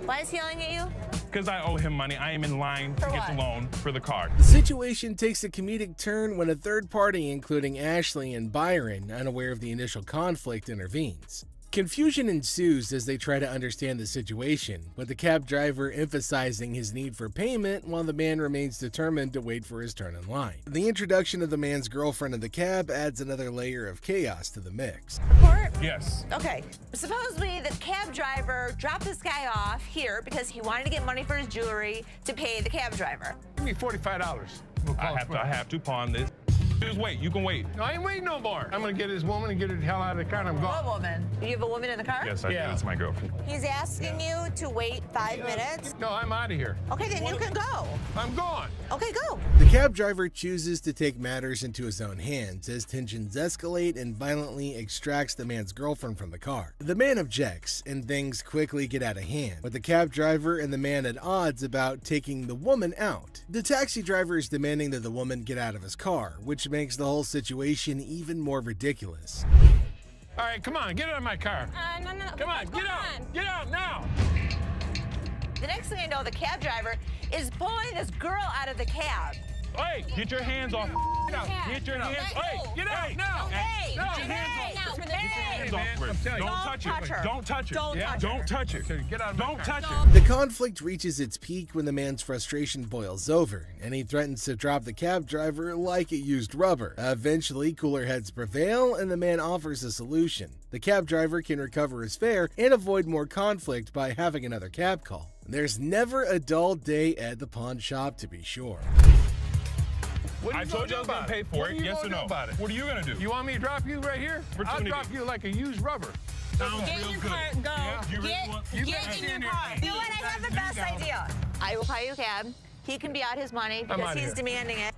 Why is he yelling at you? because I owe him money, I am in line to get the loan for the car. The situation takes a comedic turn when a third party, including Ashley and Byron, unaware of the initial conflict, intervenes. Confusion ensues as they try to understand the situation, with the cab driver emphasizing his need for payment while the man remains determined to wait for his turn in line. The introduction of the man's girlfriend in the cab adds another layer of chaos to the mix. Report? Yes. Okay. Supposedly the cab driver dropped this guy off here because he wanted to get money for his jewelry to pay the cab driver. Give me $45. I have to pawn this. Just wait, you can wait. No, I ain't waiting no more. I'm gonna get this woman and get her the hell out of the car and I'm gone. What woman? You have a woman in the car? Yes, I do. That's my girlfriend. He's asking you to wait 5 minutes. No, I'm out of here. Okay, then you can go. I'm gone. Okay, go. The cab driver chooses to take matters into his own hands as tensions escalate and violently extracts the man's girlfriend from the car. The man objects, and things quickly get out of hand, with the cab driver and the man at odds about taking the woman out. The taxi driver is demanding that the woman get out of his car, which makes the whole situation even more ridiculous. All right, come on, get out of my car. No. Come on, get out now. The next thing I know, the cab driver is pulling this girl out of the cab. Hey, get your hands off. Get your hands. Hey, get out now. Hey, get your hands off. Get your hands off. Don't touch it. Don't touch it. Don't touch it. Get out. Don't touch it. The conflict reaches its peak when the man's frustration boils over, and he threatens to drop the cab driver like it used rubber. Eventually, cooler heads prevail, and the man offers a solution. The cab driver can recover his fare and avoid more conflict by having another cab call. There's never a dull day at the pawn shop, to be sure. I told you I was going to pay for it. Yes or no? What are you going to do? You want me to drop you right here? I'll drop you like a used rubber. Sounds Get in your car and go. Get in your car. You know what? I have the best idea. I will buy you a cab. He can be out his money because he's demanding it.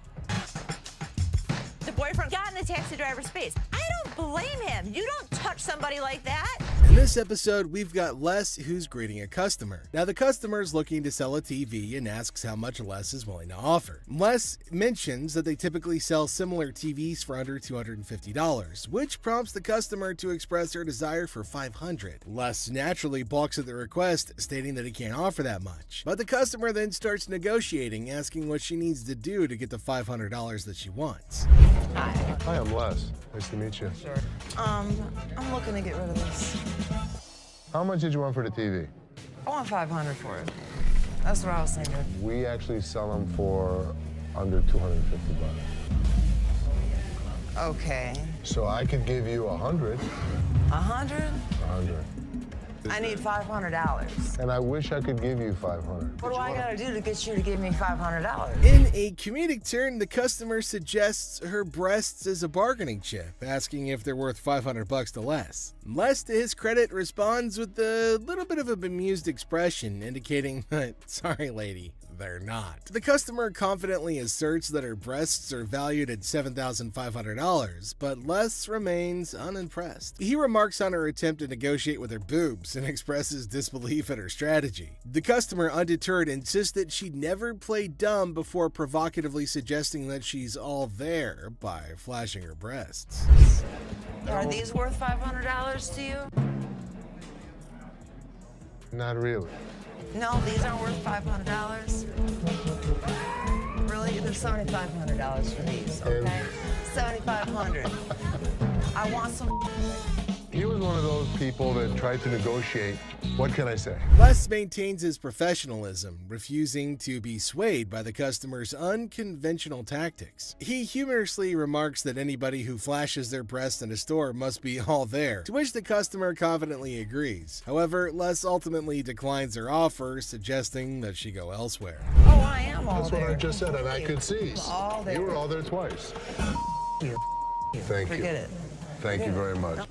The boyfriend got in the taxi driver's face. I don't blame him. You don't touch somebody like that. In this episode, we've got Les who's greeting a customer. Now, the customer is looking to sell a TV and asks how much Les is willing to offer. Les mentions that they typically sell similar TVs for under $250, which prompts the customer to express her desire for $500. Les naturally balks at the request, stating that he can't offer that much. But the customer then starts negotiating, asking what she needs to do to get the $500 that she wants. Hi, I'm Les. Nice to meet you. Sure. I'm looking to get rid of this. How much did you want for the TV? I want $500 for it. That's what I was thinking. We actually sell them for under $250. Okay. So I could give you 100. 100? 100. I need $500. And I wish I could give you 500. What do I gotta do to get you to give me $500? In a comedic turn, the customer suggests her breasts as a bargaining chip, asking if they're worth $500 to Les. Les, to his credit, responds with a little bit of a bemused expression, indicating that, sorry lady, they're not. The customer confidently asserts that her breasts are valued at $7,500, but Les remains unimpressed. He remarks on her attempt to negotiate with her boobs and expresses disbelief at her strategy. The customer, undeterred, insists that she'd never play dumb before provocatively suggesting that she's all there by flashing her breasts. Are these worth $500 to you? Not really. No, these aren't worth $500. Really? There's $7,500 for these, okay? $7,500. I want some. He was one of those people that tried to negotiate. What can I say? Les maintains his professionalism, refusing to be swayed by the customer's unconventional tactics. He humorously remarks that anybody who flashes their breast in a store must be all there, to which the customer confidently agrees. However, Les ultimately declines her offer, suggesting that she go elsewhere. Oh, I am all That's there. what I just said, and I could see. All there. You were all there twice. You. Thank you. Forget it. Thank you very much.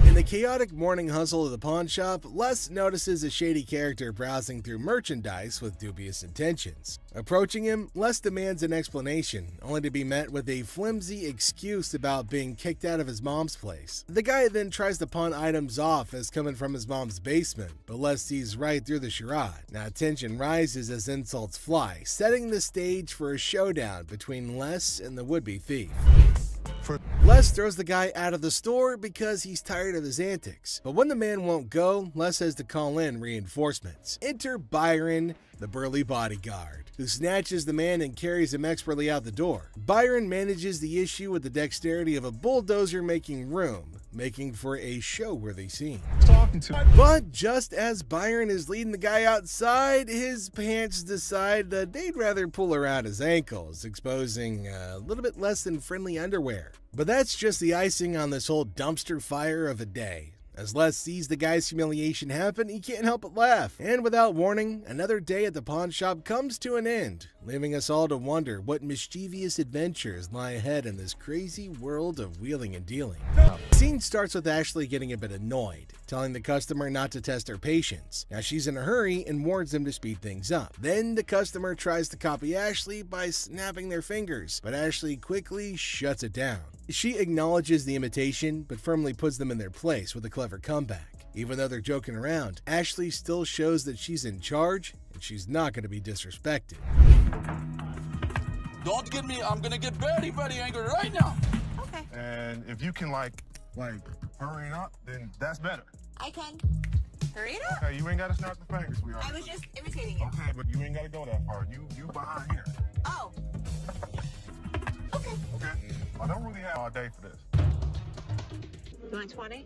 In the chaotic morning hustle of the pawn shop, Les notices a shady character browsing through merchandise with dubious intentions. Approaching him, Les demands an explanation, only to be met with a flimsy excuse about being kicked out of his mom's place. The guy then tries to pawn items off as coming from his mom's basement, but Les sees right through the charade. Now tension rises as insults fly, setting the stage for a showdown between Les and the would-be thief. Les throws the guy out of the store because he's tired of his antics. But when the man won't go, Les has to call in reinforcements. Enter Byron, the burly bodyguard, who snatches the man and carries him expertly out the door. Byron manages the issue with the dexterity of a bulldozer making room, making for a show-worthy scene. But just as Byron is leading the guy outside, his pants decide that they'd rather pull around his ankles, exposing a little bit less than friendly underwear. But that's just the icing on this whole dumpster fire of a day. As Les sees the guy's humiliation happen, he can't help but laugh. And without warning, another day at the pawn shop comes to an end, leaving us all to wonder what mischievous adventures lie ahead in this crazy world of wheeling and dealing. The scene starts with Ashley getting a bit annoyed, telling the customer not to test her patience. Now she's in a hurry and warns them to speed things up. Then the customer tries to copy Ashley by snapping their fingers, but Ashley quickly shuts it down. She acknowledges the imitation, but firmly puts them in their place with a clever comeback. Even though they're joking around, Ashley still shows that she's in charge and she's not going to be disrespected. Don't get me, I'm gonna get very, very angry right now. Okay. And if you can like hurry it up, then that's better. I can. Hurry it up. Okay, you ain't gotta snap the fingers, sweetheart. I was just imitating you. Okay, but you ain't gotta go that far. You behind here. Oh. Okay. I don't really have all day for this. You want 20?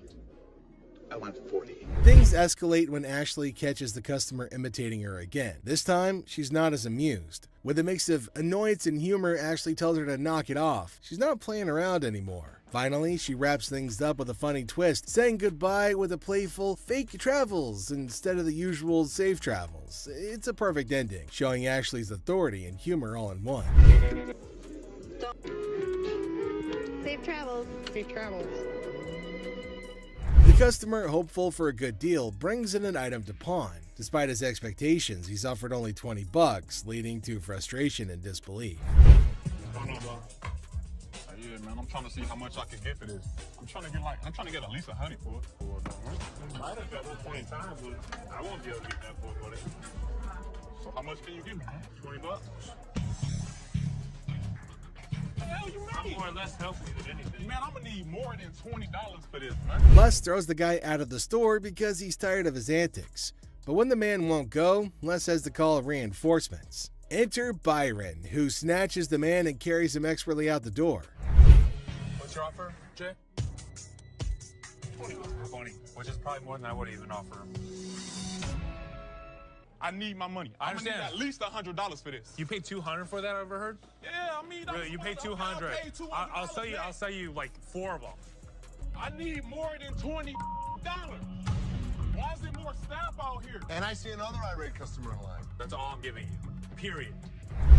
I want 40. Things escalate when Ashley catches the customer imitating her again. This time, she's not as amused. With a mix of annoyance and humor, Ashley tells her to knock it off. She's not playing around anymore. Finally, she wraps things up with a funny twist, saying goodbye with a playful fake travels instead of the usual safe travels. It's a perfect ending, showing Ashley's authority and humor all in one. Safe travels. Safe travels. The customer, hopeful for a good deal, brings in an item to pawn. Despite his expectations, he's offered only $20, leading to frustration and disbelief. Yeah, man, I'm trying to see how much I can get for this. I'm trying to get at least 100 for it. I have got 20 times, but I won't be able to get that for it. So how much can you give me? $20? Hell, you I'm more or less healthy than anything. Man, I'm gonna need more than $20 for this, man. Les throws the guy out of the store because he's tired of his antics. But when the man won't go, Les has to call reinforcements. Enter Byron, who snatches the man and carries him expertly out the door. What's your offer, Jay? 20, which is probably more than I would even offer him. I need my money. I understand. Need at least $100 for this. You paid $200 for that, I overheard? Yeah, I mean, really, you paid $200. I'll sell you like 4 of them. I need more than $20. Why is there more staff out here? And I see another irate customer in line. That's all I'm giving you. Period.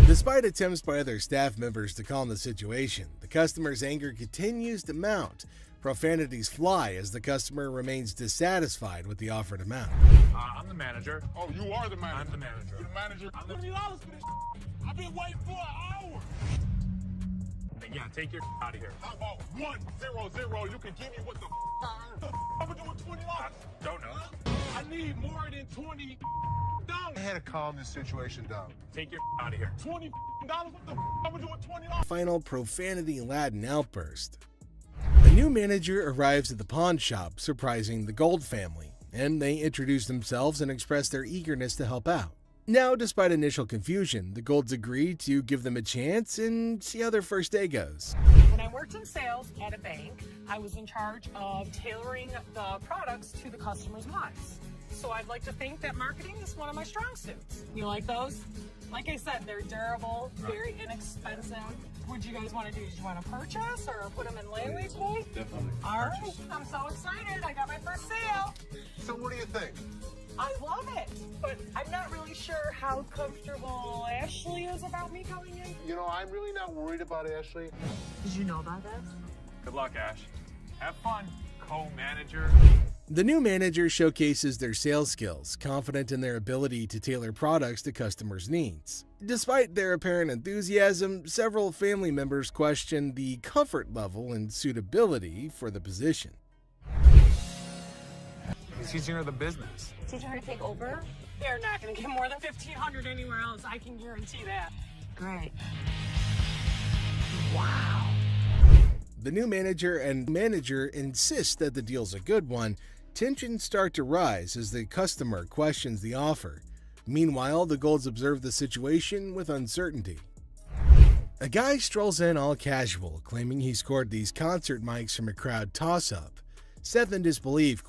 Despite attempts by other staff members to calm the situation, the customer's anger continues to mount. Profanities fly as the customer remains dissatisfied with the offered amount. I'm the manager. Oh, you are the manager? I'm the manager. You're the manager? $20 for this. I've been waiting for an hour. Yeah, take your out of here. How about 100? You can give me what the I'm gonna do with $20. I don't know. I need more than $20. I had to calm this situation down. Take your out of here. $20? What the I'm gonna do with $20? Final profanity-laden outburst. A new manager arrives at the pawn shop, surprising the Gold family, and they introduce themselves and express their eagerness to help out. Now, despite initial confusion, the Golds agree to give them a chance and see how their first day goes. When I worked in sales at a bank, I was in charge of tailoring the products to the customer's wants. So I'd like to think that marketing is one of my strong suits. You like those? Like I said, they're durable, very inexpensive. What do you guys want to do? Did you want to purchase or put them in layaway today? Definitely. All right, I'm so excited. I got my first sale. So what do you think? I love it, but I'm not really sure how comfortable Ashley is about me coming in. You know, I'm really not worried about Ashley. Did you know about this? Good luck, Ash. Have fun, co-manager. The new manager showcases their sales skills, confident in their ability to tailor products to customers' needs. Despite their apparent enthusiasm, several family members question the comfort level and suitability for the position. He's teaching her the business. Teaching her to take over? They're not going to get more than $1,500 anywhere else. I can guarantee that. Great. Wow. The new manager insist that the deal's a good one. Tensions start to rise as the customer questions the offer. Meanwhile, the Golds observe the situation with uncertainty. A guy strolls in all casual, claiming he scored these concert mics from a crowd toss-up. Seth, in disbelief,